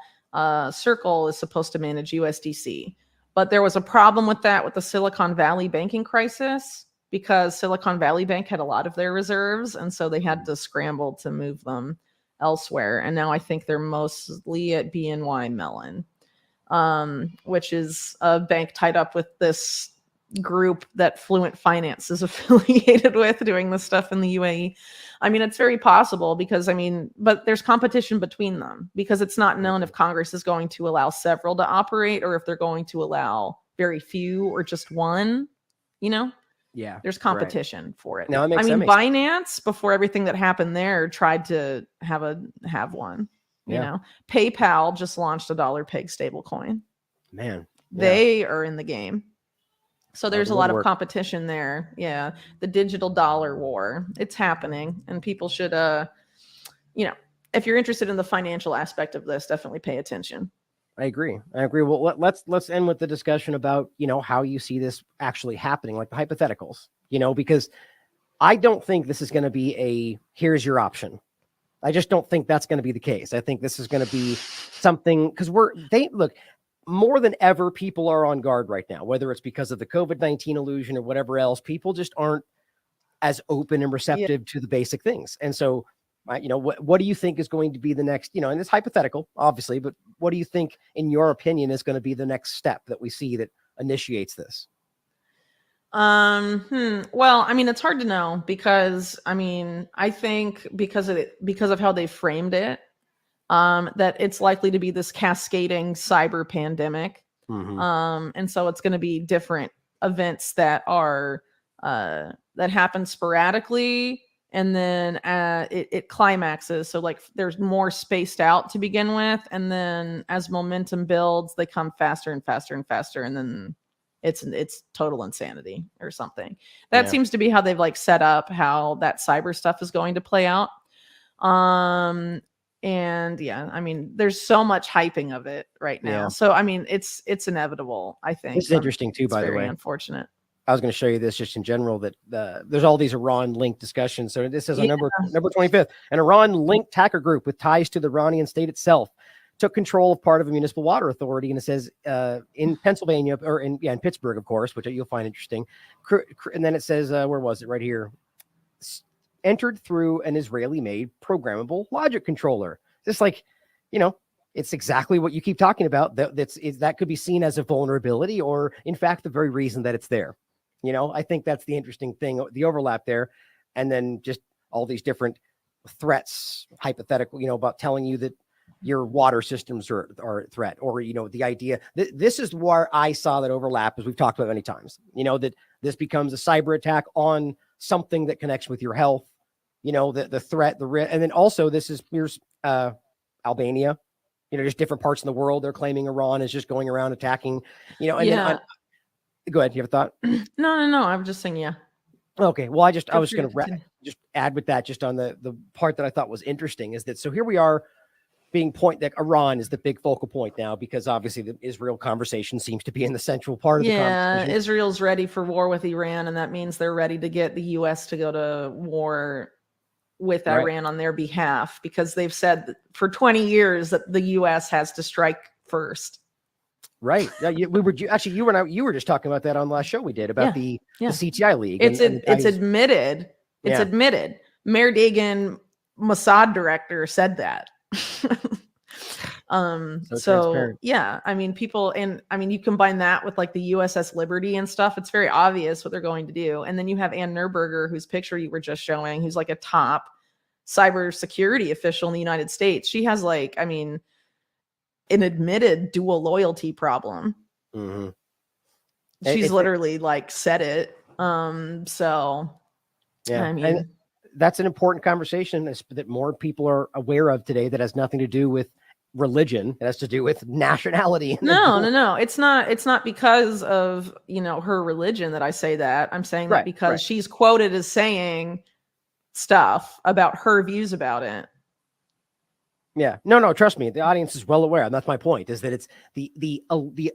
Circle is supposed to manage USDC. But there was a problem with that with the Silicon Valley banking crisis because Silicon Valley Bank had a lot of their reserves. And so they had to scramble to move them elsewhere. And now I think they're mostly at BNY Mellon, which is a bank tied up with this group that Fluent Finance is affiliated with doing this stuff in the UAE. I mean, it's very possible because, but there's competition between them because it's not known if Congress is going to allow several to operate or if they're going to allow very few or just one, Yeah. There's competition for it. No, that makes sense. Binance, before everything that happened there, tried to have one. PayPal just launched a dollar peg stable coin. Man, they are in the game. So there's a lot of work. competition there. Yeah. The digital dollar war, it's happening, and people should, if you're interested in the financial aspect of this, definitely pay attention. I agree. Well, let's end with the discussion about, how you see this actually happening, like the hypotheticals, because I don't think this is going to be here's your option. I just don't think that's going to be the case. I think this is going to be something because look, more than ever, people are on guard right now, whether it's because of the COVID-19 illusion or whatever else. People just aren't as open and receptive to the basic things. And so, what do you think is going to be the next, and it's hypothetical, obviously, but what do you think, in your opinion, is going to be the next step that we see that initiates this? Well, it's hard to know because, I think because of how they framed it, that it's likely to be this cascading cyber pandemic. Mm-hmm. And so it's going to be different events that are, that happen sporadically. And then it climaxes. So like there's more spaced out to begin with. And then as momentum builds, they come faster and faster and faster. And then it's total insanity or something. That seems to be how they've set up how that cyber stuff is going to play out. And there's so much hyping of it right now. Yeah. So, it's inevitable, I think. It's interesting too, by the way. Unfortunate. I was going to show you this just in general that there's all these Iran linked discussions. So this is on number 25th. An Iran linked hacker group with ties to the Iranian state itself took control of part of a municipal water authority. And it says in Pennsylvania or in Pittsburgh, of course, which you'll find interesting. And then it says, where was it? Right here. Entered through an Israeli-made programmable logic controller. Just it's exactly what you keep talking about. That could be seen as a vulnerability, or in fact, the very reason that it's there. I think that's the interesting thing, the overlap there, and then just all these different threats, hypothetical, about telling you that your water systems are a threat, or the idea that this is where I saw that overlap, as we've talked about many times. That this becomes a cyber attack on something that connects with your health. The threat, the risk, and then also here's Albania, just different parts in the world. They're claiming Iran is just going around attacking, then go ahead. You have a thought? No. I'm just saying, yeah. Okay. Well, I was going to just add with that, just on the part that I thought was interesting is that, so here we are being that Iran is the big focal point now, because obviously the Israel conversation seems to be in the central part of the conversation. Yeah. Israel's ready for war with Iran. And that means they're ready to get the US to go to war with Iran on their behalf, because they've said that for 20 years that the US has to strike first. Right. Yeah, you were just talking about that on the last show we did about the CTI League. It's admitted. It's admitted. Mayor Dagan, Mossad director, said that. People, and you combine that with the USS Liberty and stuff, it's very obvious what they're going to do. And then you have Ann Nurberger, whose picture you were just showing, who's a top cybersecurity official in the United States. She has like, I mean, an admitted dual loyalty problem. Mm-hmm. She's literally like said it. So yeah, I mean, and that's an important conversation that more people are aware of today, that has nothing to do with religion. It has to do with nationality. No. It's not because of, you know, her religion that I say that. I'm saying that because she's quoted as saying stuff about her views about it. Yeah, no, trust me, the audience is well aware, and that's my point, is that it's the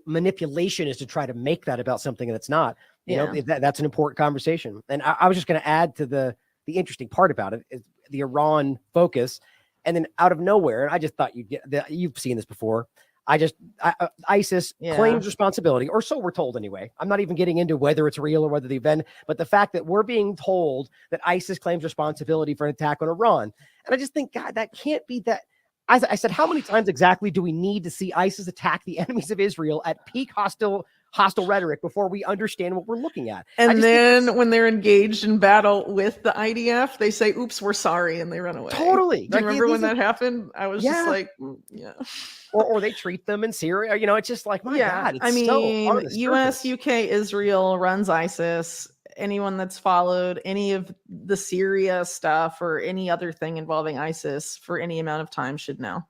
manipulation is to try to make that about something that's not. You know, that's an important conversation. And I was just going to add to the interesting part about it is the Iran focus, and then out of nowhere, and I just thought you've seen this before. ISIS claims responsibility, or so we're told anyway. I'm not even getting into whether it's real or whether the event, but the fact that we're being told that ISIS claims responsibility for an attack on Iran, and I just think, God, that can't be that. I said, how many times exactly do we need to see ISIS attack the enemies of Israel at peak hostile rhetoric before we understand what we're looking at? And then when they're engaged in battle with the IDF, they say, oops, we're sorry, and they run away. Totally. Do you remember when that happened? I was just like, yeah. Or they treat them in Syria. You know, it's just like, my God. It's so US, UK, Israel runs ISIS. Anyone that's followed any of the Syria stuff or any other thing involving ISIS for any amount of time should know.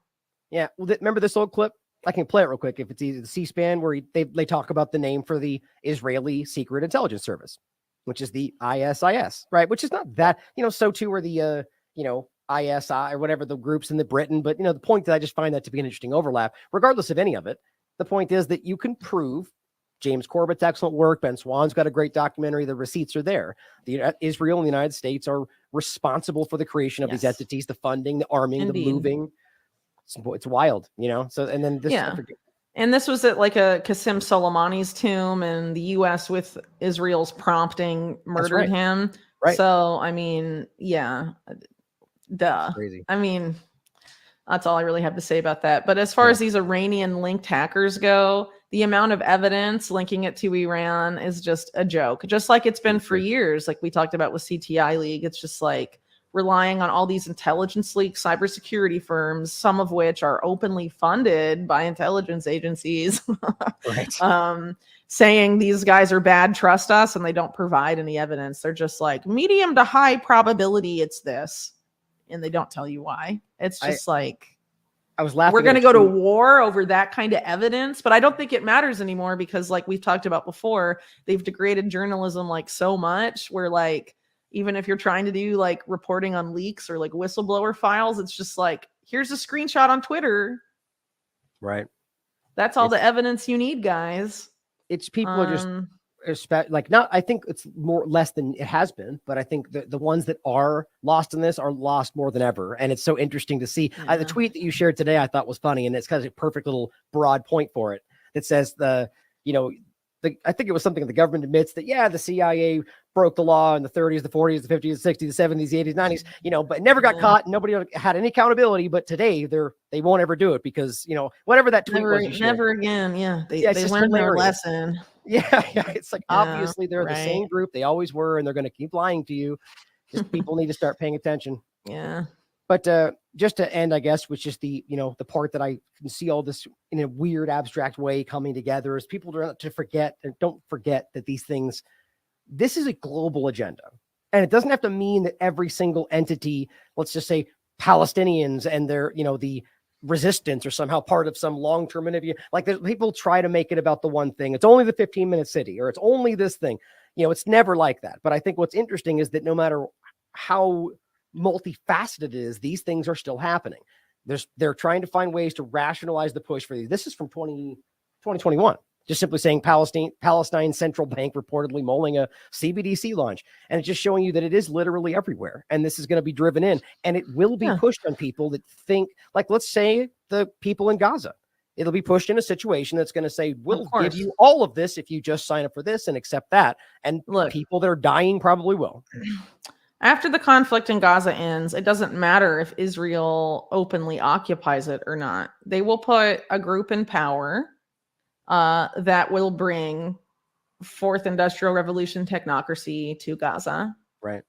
Yeah. Well, remember this old clip? I can play it real quick if it's easy. The C-SPAN, where they talk about the name for the Israeli Secret Intelligence Service, which is the ISIS, right? Which is not that, you know, so too are the, you know, ISI or whatever the groups in the Britain. But, you know, the point that I just find that to be an interesting overlap, regardless of any of it, the point is that you can prove James Corbett's excellent work. Ben Swan's got a great documentary. The receipts are there. Israel and the United States are responsible for the creation of these entities, the funding, the arming, the moving. It's wild, you know? So, and then this, and this was at like a Qasem Soleimani's tomb, and the U.S. with Israel's prompting murdered him. Right. So, I mean, duh. Crazy. I mean, that's all I really have to say about that. But as far as these Iranian linked hackers go, the amount of evidence linking it to Iran is just a joke, just like it's been for years. Like we talked about with CTI League, it's just like relying on all these intelligence leak cybersecurity firms, some of which are openly funded by intelligence agencies, saying these guys are bad, trust us, and they don't provide any evidence. They're just like medium to high probability it's this, and they don't tell you why. It's just I was laughing. We're going to go to war over that kind of evidence, but I don't think it matters anymore because, like we've talked about before, they've degraded journalism like so much where, like, even if you're trying to do like reporting on leaks or like whistleblower files, it's just like, here's a screenshot on Twitter. Right. That's all the evidence you need, guys. It's people are just like, not, I think it's less than it has been, but I think the ones that are lost in this are lost more than ever. And it's so interesting to see. The tweet that you shared today, I thought was funny, and it's kind of a perfect little broad point for it. That says I think it was something the government admits that, the CIA broke the law in the 30s, the 40s, the 50s, the 60s, the 70s, the 80s, 90s, but never got caught. Nobody had any accountability. But today they won't ever do it because, whatever that tweet was. Never again. Yeah. They learned their lesson. Yeah. It's like, obviously they're the same group. They always were, and they're going to keep lying to you. Just people need to start paying attention. Yeah. But just to end, I guess, which is the part that I can see all this in a weird, abstract way coming together, is people to forget, and don't forget that this is a global agenda. And it doesn't have to mean that every single entity, let's just say Palestinians and their, the resistance are somehow part of some long-term interview. Like, people try to make it about the one thing. It's only the 15-minute city, or it's only this thing. It's never like that. But I think what's interesting is that no matter how multifaceted it is, these things are still happening. They're trying to find ways to rationalize the push for these. This is from 2021, just simply saying Palestine Central Bank reportedly mulling a CBDC launch, and it's just showing you that it is literally everywhere, and this is going to be driven in, and it will be pushed on people that think, like, let's say the people in Gaza. It'll be pushed in a situation that's going to say, we'll give you all of this if you just sign up for this and accept that. And people that are dying probably will. After the conflict in Gaza ends, it doesn't matter if Israel openly occupies it or not. They will put a group in power that will bring fourth industrial revolution technocracy to Gaza. Right.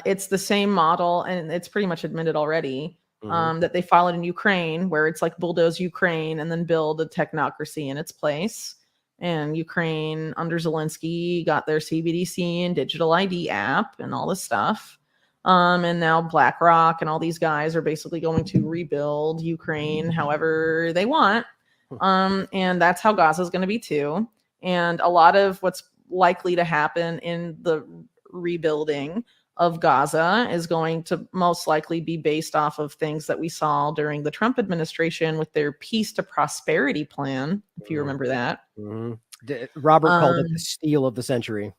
It's the same model, and it's pretty much admitted already that they followed in Ukraine, where it's like bulldoze Ukraine and then build a technocracy in its place. And Ukraine under Zelensky got their CBDC and digital ID app and all this stuff. And now BlackRock and all these guys are basically going to rebuild Ukraine however they want. And that's how Gaza is going to be too. And a lot of what's likely to happen in the rebuilding of Gaza is going to most likely be based off of things that we saw during the Trump administration with their Peace to Prosperity plan, if you remember that. Robert called it the steal of the century.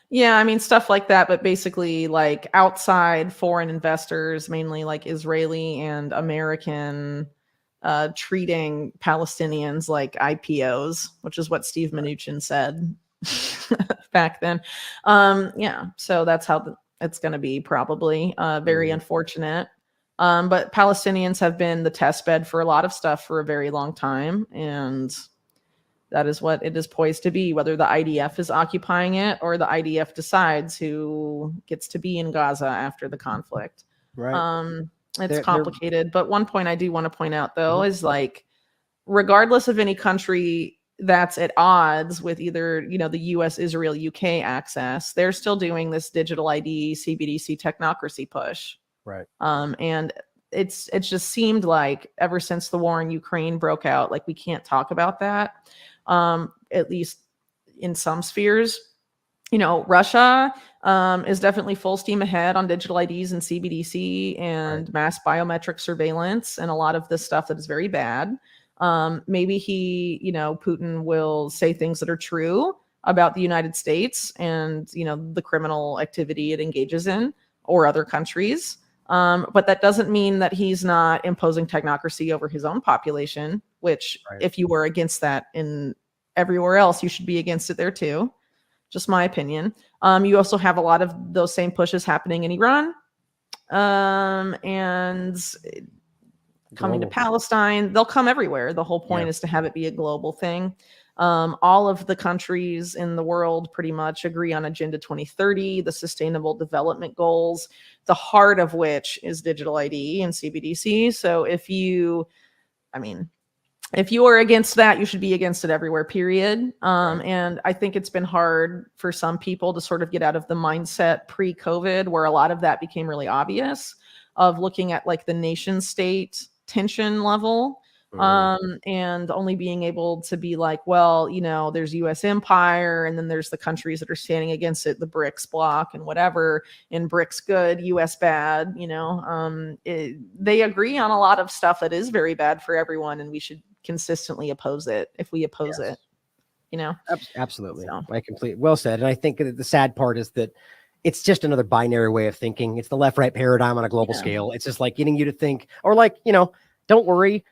Yeah, I mean, stuff like that, but basically like outside foreign investors, mainly like Israeli and American, treating Palestinians like IPOs, which is what Steve Mnuchin said back then. Yeah, so that's how it's going to be, probably. Very unfortunate. But Palestinians have been the test bed for a lot of stuff for a very long time, and that is what it is poised to be, whether the IDF is occupying it or the IDF decides who gets to be in Gaza after the conflict. Right. It's complicated. But one point I do want to point out, though, is like, regardless of any country that's at odds with either, the US, Israel, UK access, they're still doing this digital ID, CBDC technocracy push. Right. And it's just seemed like ever since the war in Ukraine broke out, like we can't talk about that. At least in some spheres. Russia is definitely full steam ahead on digital IDs and CBDC and mass biometric surveillance and a lot of this stuff that is very bad. Maybe Putin will say things that are true about the United States and, the criminal activity it engages in, or other countries. But that doesn't mean that he's not imposing technocracy over his own population, which if you were against that in everywhere else, you should be against it there too. Just my opinion. You also have a lot of those same pushes happening in Iran, and coming to Palestine. They'll come everywhere. The whole point is to have it be a global thing. All of the countries in the world pretty much agree on Agenda 2030, the Sustainable Development Goals, the heart of which is digital ID and CBDC. So if you are against that, you should be against it everywhere, period. And I think it's been hard for some people to sort of get out of the mindset pre-COVID, where a lot of that became really obvious, of looking at like the nation state tension level. And only being able to be like, well, there's US empire, and then there's the countries that are standing against it, the BRICS bloc and whatever, and BRICS good, US bad, they agree on a lot of stuff that is very bad for everyone, and we should consistently oppose it if we oppose it, Absolutely. So. Well said. And I think that the sad part is that it's just another binary way of thinking. It's the left-right paradigm on a global scale. It's just like getting you to think, or like, don't worry,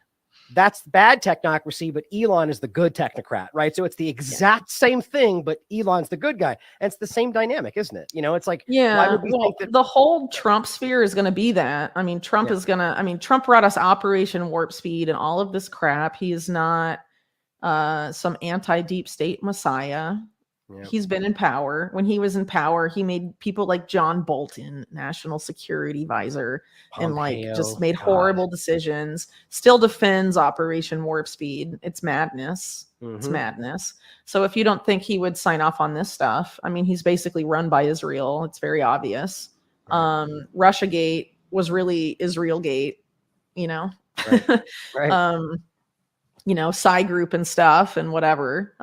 that's bad technocracy, but Elon is the good technocrat, right? So it's the exact same thing, but Elon's the good guy. And it's the same dynamic, isn't it? It's like, why would we think that the whole Trump sphere is going to be that? I mean, Trump brought us Operation Warp Speed and all of this crap. He is not some anti-deep state messiah. He's been in power. When he was in power, he made people like John Bolton national security advisor, and like just made horrible decisions. Still defends Operation Warp Speed. It's madness. It's madness. So if you don't think he would sign off on this stuff, he's basically run by Israel. It's very obvious. Russiagate was really Israelgate, Psy Group and stuff and whatever.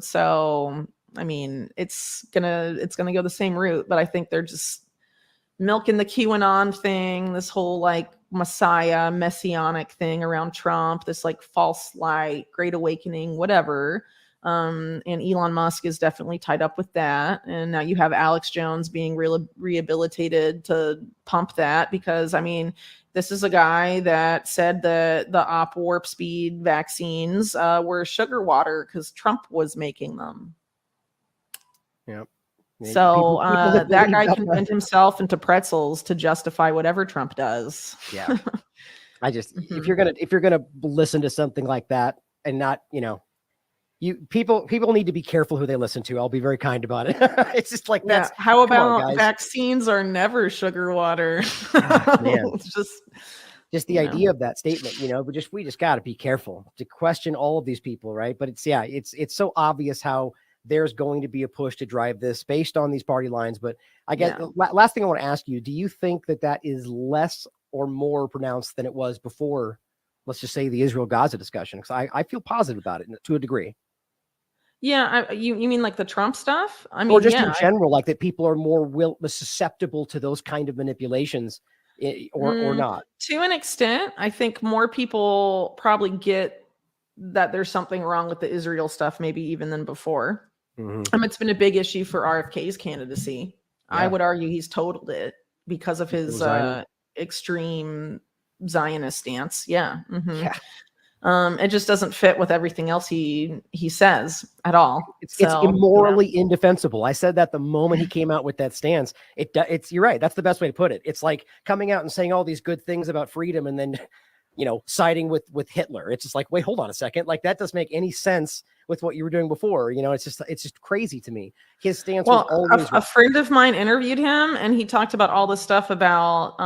So it's gonna go the same route, but I think they're just milking the QAnon thing, this whole like messianic thing around Trump, this like false light, great awakening, whatever. And Elon Musk is definitely tied up with that. And now you have Alex Jones being rehabilitated to pump that, because this is a guy that said that the Op Warp Speed vaccines were sugar water because Trump was making them. Yep. So that guy can bend himself into pretzels to justify whatever Trump does. Yeah. I just, if you're gonna listen to something like that and not, people need to be careful who they listen to. I'll be very kind about it. It's just like, Yeah. that's, How come on, about guys. vaccines are never sugar water? God, man. It's just the idea of that statement, but we just got to be careful to question all of these people, right? But it's so obvious how there's going to be a push to drive this based on these party lines. But I guess last thing I want to ask you, do you think that is less or more pronounced than it was before, let's just say, the Israel-Gaza discussion? Because I feel positive about it to a degree. Yeah, you mean like the Trump stuff? I mean, or just in general, like that people are more susceptible to those kind of manipulations, or not? To an extent, I think more people probably get that there's something wrong with the Israel stuff, maybe even than before. It's been a big issue for RFK's candidacy. Yeah. I would argue he's totaled it because of his extreme Zionist stance. Yeah. Yeah. It just doesn't fit with everything else he says at all. It's immorally indefensible. I said that the moment he came out with that stance. You're right. That's the best way to put it. It's like coming out and saying all these good things about freedom and then, siding with Hitler. It's just like, wait, hold on a second. Like, that doesn't make any sense with what you were doing before. It's just crazy to me. His stance was always a friend of mine interviewed him, and he talked about all this stuff about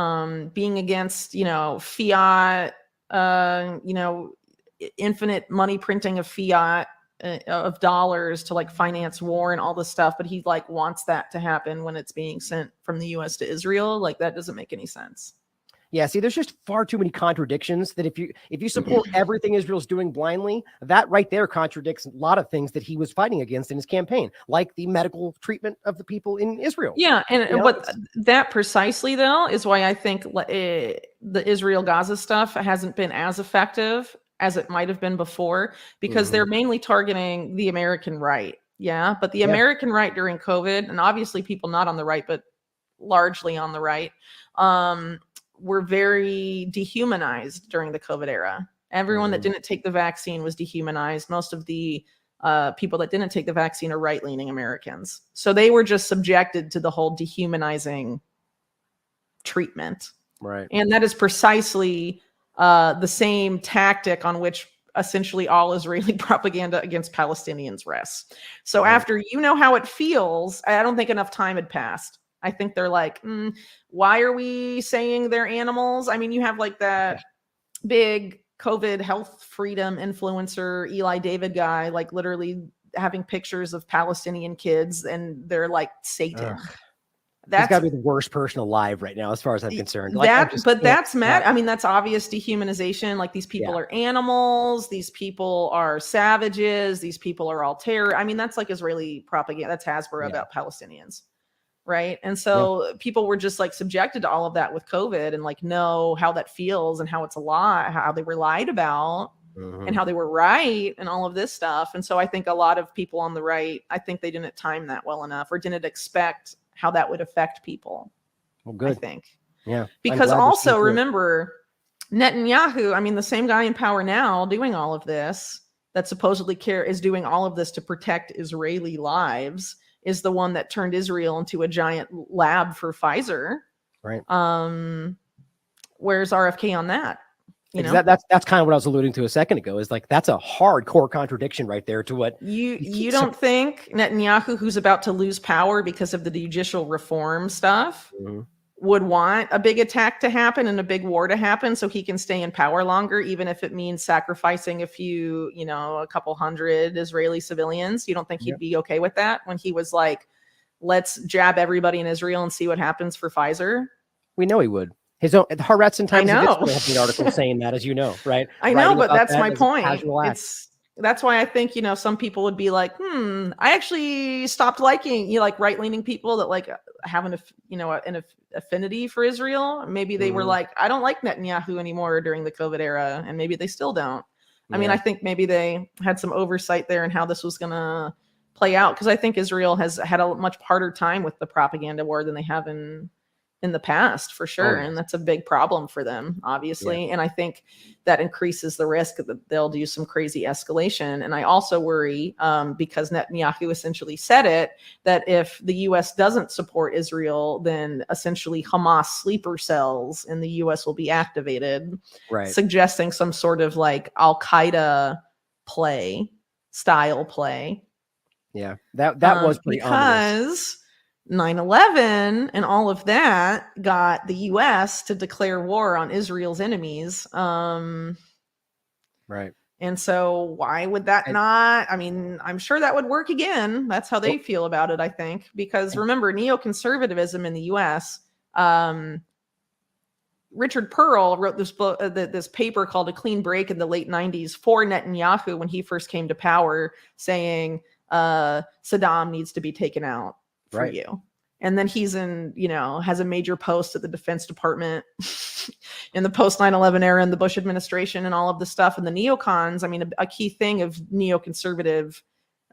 being against, fiat, infinite money printing of fiat of dollars to like finance war and all this stuff, but he like wants that to happen when it's being sent from the US to Israel. Like, that doesn't make any sense. Yeah, see, there's just far too many contradictions that if you support everything Israel's doing blindly, that right there contradicts a lot of things that he was fighting against in his campaign, like the medical treatment of the people in Israel. Yeah, and that precisely, though, is why I think the Israel-Gaza stuff hasn't been as effective as it might have been before, because they're mainly targeting the American right. Yeah, but the American right during COVID, and obviously people not on the right, but largely on the right, were very dehumanized during the COVID era. Everyone that didn't take the vaccine was dehumanized. Most of the people that didn't take the vaccine are right-leaning Americans. So they were just subjected to the whole dehumanizing treatment. Right. And that is precisely the same tactic on which essentially all Israeli propaganda against Palestinians rests. So after how it feels, I don't think enough time had passed. I think they're like, why are we saying they're animals? I mean, you have like that big COVID health freedom influencer, Eli David guy, like literally having pictures of Palestinian kids, and they're like Satan. That's got to be the worst person alive right now, as far as I'm concerned. That's mad. I mean, that's obvious dehumanization. Like, these people are animals. These people are savages. These people are all terror. I mean, that's like Israeli propaganda. That's Hasbro about Palestinians. Right. And so people were just like subjected to all of that with COVID, and like know how that feels and how it's a lie, how they were lied about and how they were right and all of this stuff. And so I think a lot of people on the right, I think they didn't time that well enough, or didn't expect how that would affect people. Well, good. I think. Yeah. Because also remember, Netanyahu, I mean, the same guy in power now doing all of this, that supposedly is doing all of this to protect Israeli lives, is the one that turned Israel into a giant lab for Pfizer. Right. Where's RFK on that? That's kind of what I was alluding to a second ago, is like, that's a hardcore contradiction right there to what you don't think Netanyahu, who's about to lose power because of the judicial reform stuff, would want a big attack to happen and a big war to happen so he can stay in power longer, even if it means sacrificing a couple hundred Israeli civilians? You don't think he'd be okay with that when he was like, let's jab everybody in Israel and see what happens for Pfizer? We know he would. His own Haaretz and Times of Israel article saying that, as you know, right? I know, but that's my point. That's why I think, some people would be like, I actually stopped liking right-leaning people that like have an affinity for Israel. Maybe they were like, I don't like Netanyahu anymore during the COVID era, and maybe they still don't. I mean, I think maybe they had some oversight there in how this was going to play out, because I think Israel has had a much harder time with the propaganda war than they have in the past, for sure. And that's a big problem for them, obviously. And I think that increases the risk that they'll do some crazy escalation. And I also worry, because Netanyahu essentially said it, that if the US doesn't support Israel, then essentially Hamas sleeper cells in the US will be activated, suggesting some sort of like Al-Qaeda play. style play. Yeah, that was pretty ominous. Because 9/11 and all of that got the U.S. to declare war on Israel's enemies. Right. And so why would that not? I mean, I'm sure that would work again. That's how they feel about it, I think. Because remember, neoconservatism in the U.S., Richard Pearl wrote this book, this paper called A Clean Break in the late 90s for Netanyahu when he first came to power, saying Saddam needs to be taken out for you. And then he's has a major post at the Defense Department in the post 9/11 era in the Bush administration and all of this stuff. And the neocons, I mean, a key thing of neoconservative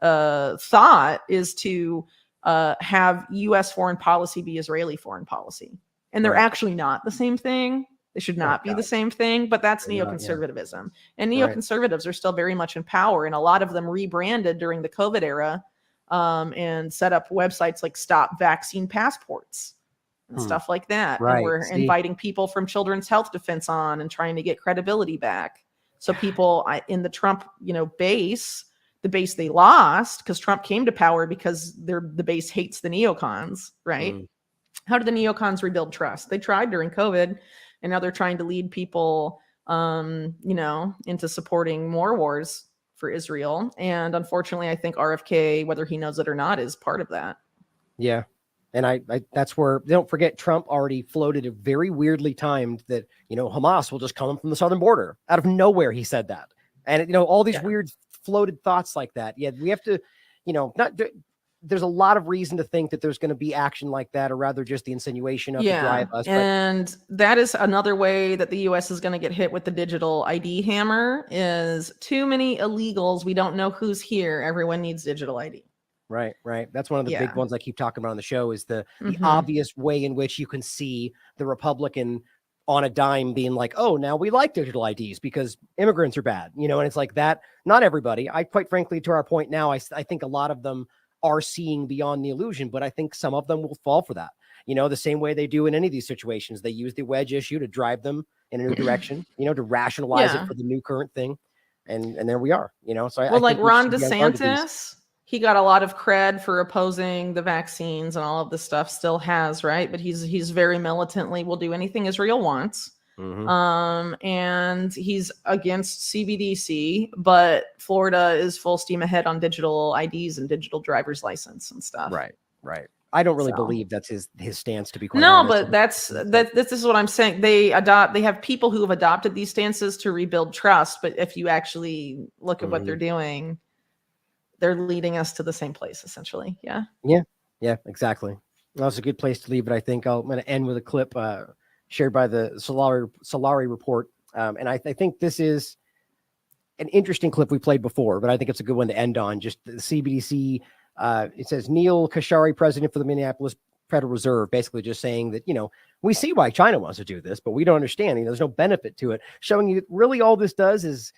thought is to have U.S. foreign policy be Israeli foreign policy. And they're actually not the same thing. They should not be the same thing, but that's neoconservatism. And neoconservatives are still very much in power. And a lot of them rebranded during the COVID era and set up websites like Stop Vaccine Passports and stuff like that. And we're inviting people from Children's Health Defense on and trying to get credibility back. So people in the Trump, base, the base they lost because Trump came to power because the base hates the neocons, right? How did the neocons rebuild trust? They tried during COVID, and now they're trying to lead people, into supporting more wars for Israel. And unfortunately, I think RFK, whether he knows it or not, is part of that. Yeah. And I that's where, don't forget, Trump already floated a very weirdly timed that, Hamas will just come from the southern border. Out of nowhere, he said that. And, all these weird floated thoughts like that. Yeah, we have to, there's a lot of reason to think that there's going to be action like that, or rather just the insinuation of the drive us. And that is another way that the U.S. is going to get hit with the digital ID hammer is too many illegals. We don't know who's here. Everyone needs digital ID. Right. That's one of the big ones I keep talking about on the show is the obvious way in which you can see the Republican on a dime being like, oh, now we like digital IDs because immigrants are bad, and it's like that. Not everybody. I quite frankly, to our point now, I think a lot of them are seeing beyond the illusion, but I think some of them will fall for that. The same way they do in any of these situations. They use the wedge issue to drive them in a new direction, to rationalize it for the new current thing. And there we are, so I like think Ron DeSantis, he got a lot of cred for opposing the vaccines and all of this stuff, still has, right? But he's very militantly will do anything Israel wants. And he's against CBDC, but Florida is full steam ahead on digital IDs and digital driver's license and stuff. Right. I don't really believe that's his stance, to be quite honest. But this is what I'm saying. They have people who have adopted these stances to rebuild trust. But if you actually look at what they're doing, they're leading us to the same place, essentially. Yeah, exactly. That's a good place to leave it. I think I'm going to end with a clip shared by the Solari report. And I think this is an interesting clip we played before, but I think it's a good one to end on. Just the CBDC. It says Neil Kashari, president for the Minneapolis Federal Reserve, basically just saying that, we see why China wants to do this, but we don't understand. There's no benefit to it. Showing you that really all this does is,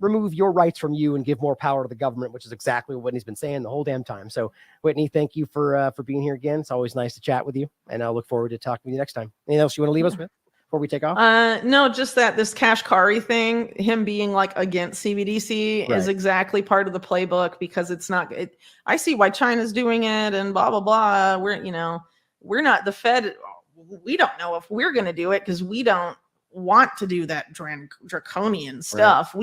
remove your rights from you and give more power to the government, which is exactly what Whitney's been saying the whole damn time. So Whitney, thank you for being here again. It's always nice to chat with you, and I'll look forward to talking with you next time. Anything else you want to leave us with before we take off? No, just that this Kashkari thing, him being like against CBDC is exactly part of the playbook because it's not, I see why China's doing it and blah, blah, blah. We're not the Fed. We don't know if we're going to do it because we don't want to do that draconian stuff.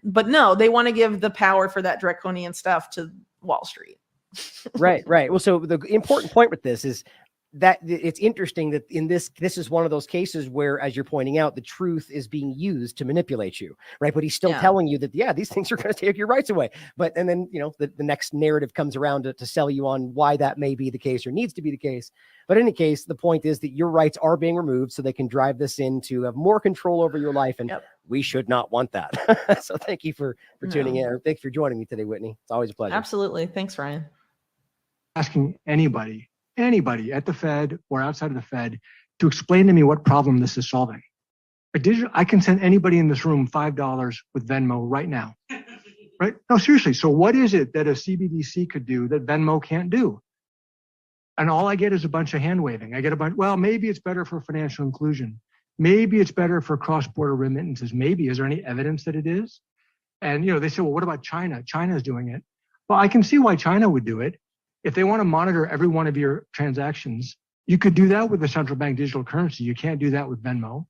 But no, they want to give the power for that draconian stuff to Wall Street. Right. Well, so the important point with this is that it's interesting that in this is one of those cases where, as you're pointing out, the truth is being used to manipulate you, right? But he's still telling you that, these things are going to take your rights away. And then, the next narrative comes around to sell you on why that may be the case or needs to be the case. But in any case, the point is that your rights are being removed so they can drive this in to have more control over your life. And we should not want that. So thank you for tuning in. Thanks for joining me today, Whitney. It's always a pleasure. Absolutely. Thanks, Ryan. Asking anybody at the Fed or outside of the Fed to explain to me what problem this is solving. I can send anybody in this room $5 with Venmo right now. Right? No, seriously. So what is it that a CBDC could do that Venmo can't do? And all I get is a bunch of hand waving. I get a bunch, well, maybe it's better for financial inclusion. Maybe it's better for cross-border remittances. Maybe. Is there any evidence that it is? And, they say, well, what about China? China's doing it. Well, I can see why China would do it. If they want to monitor every one of your transactions, you could do that with the central bank digital currency. You can't do that with Venmo.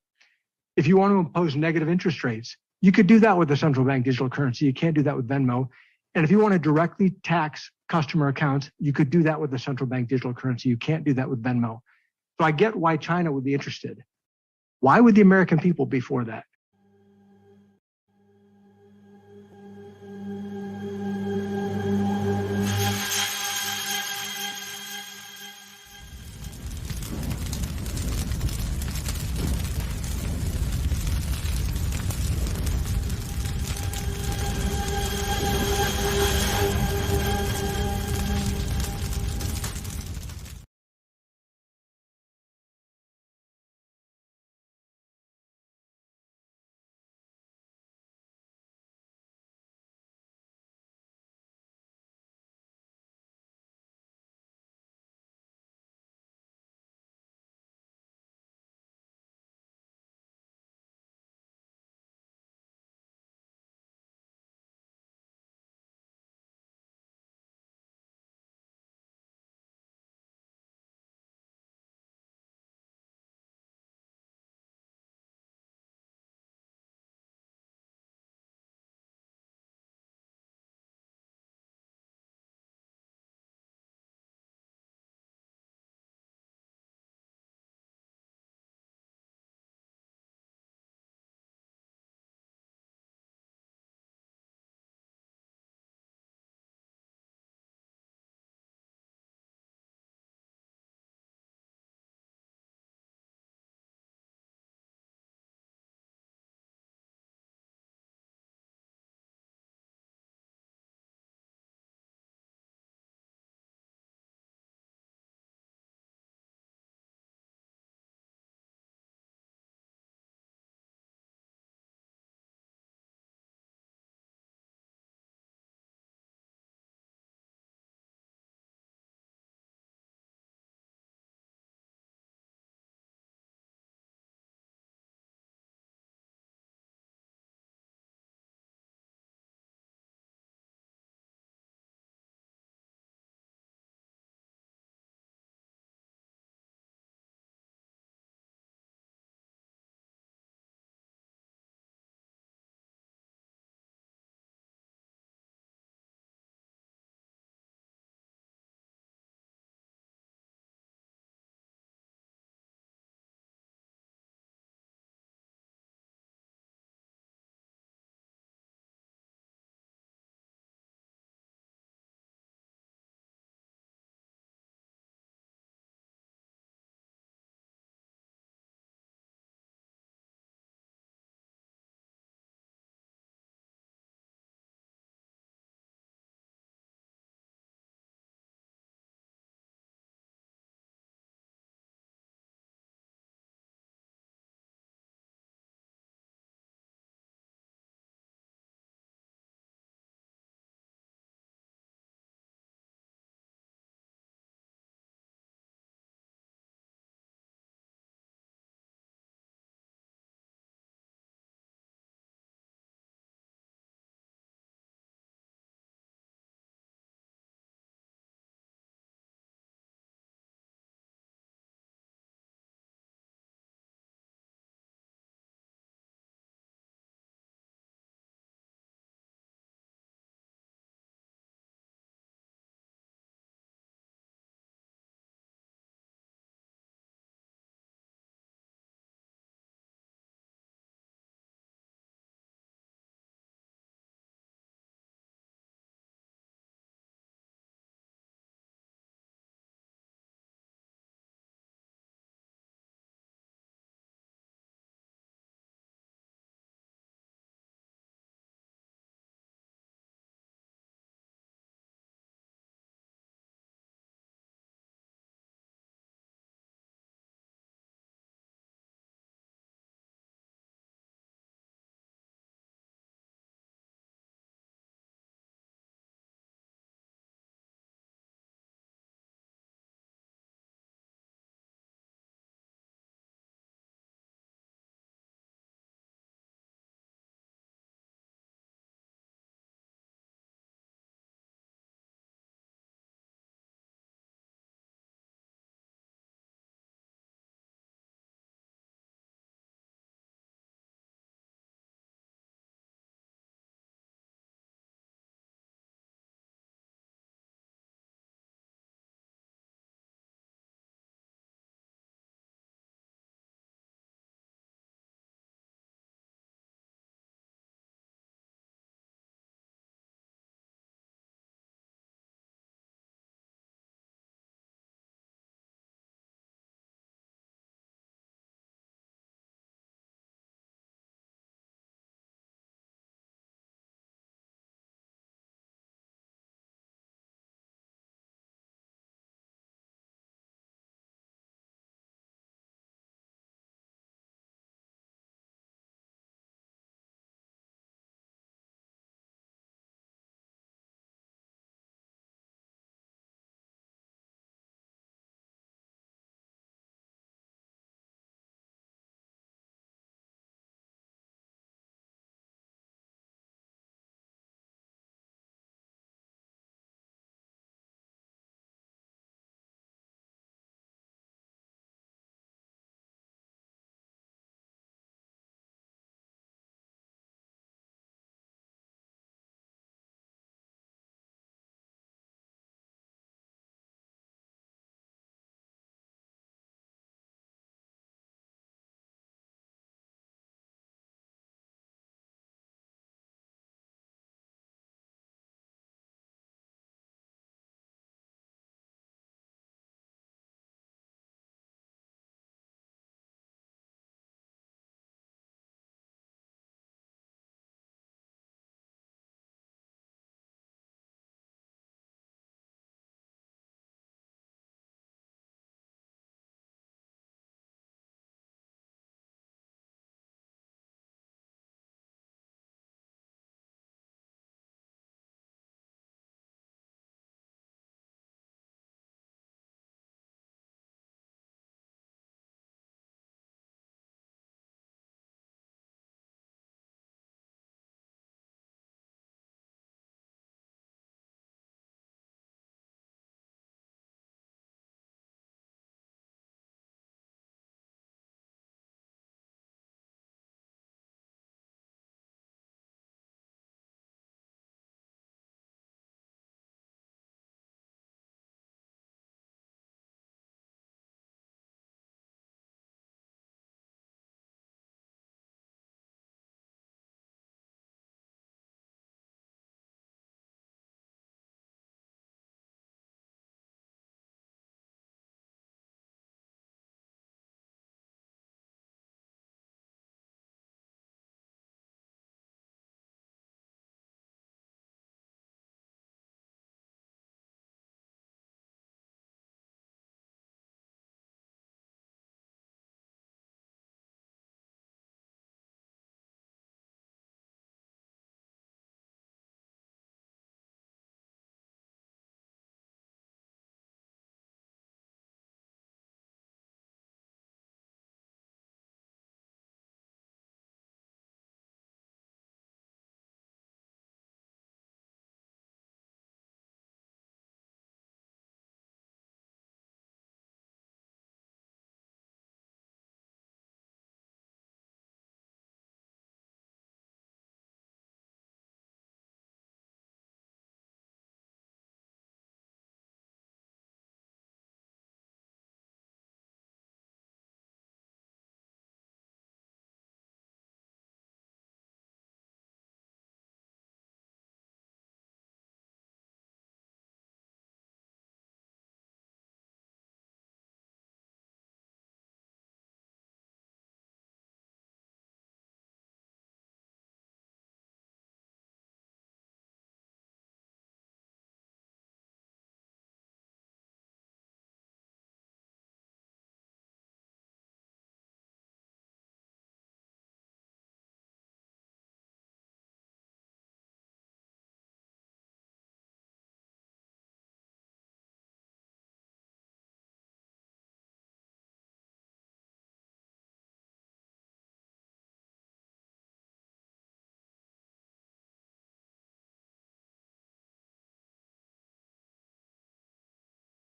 If you want to impose negative interest rates, you could do that with the central bank digital currency. You can't do that with Venmo. And if you want to directly tax customer accounts, you could do that with the central bank digital currency. You can't do that with Venmo. So I get why China would be interested. Why would the American people be for that?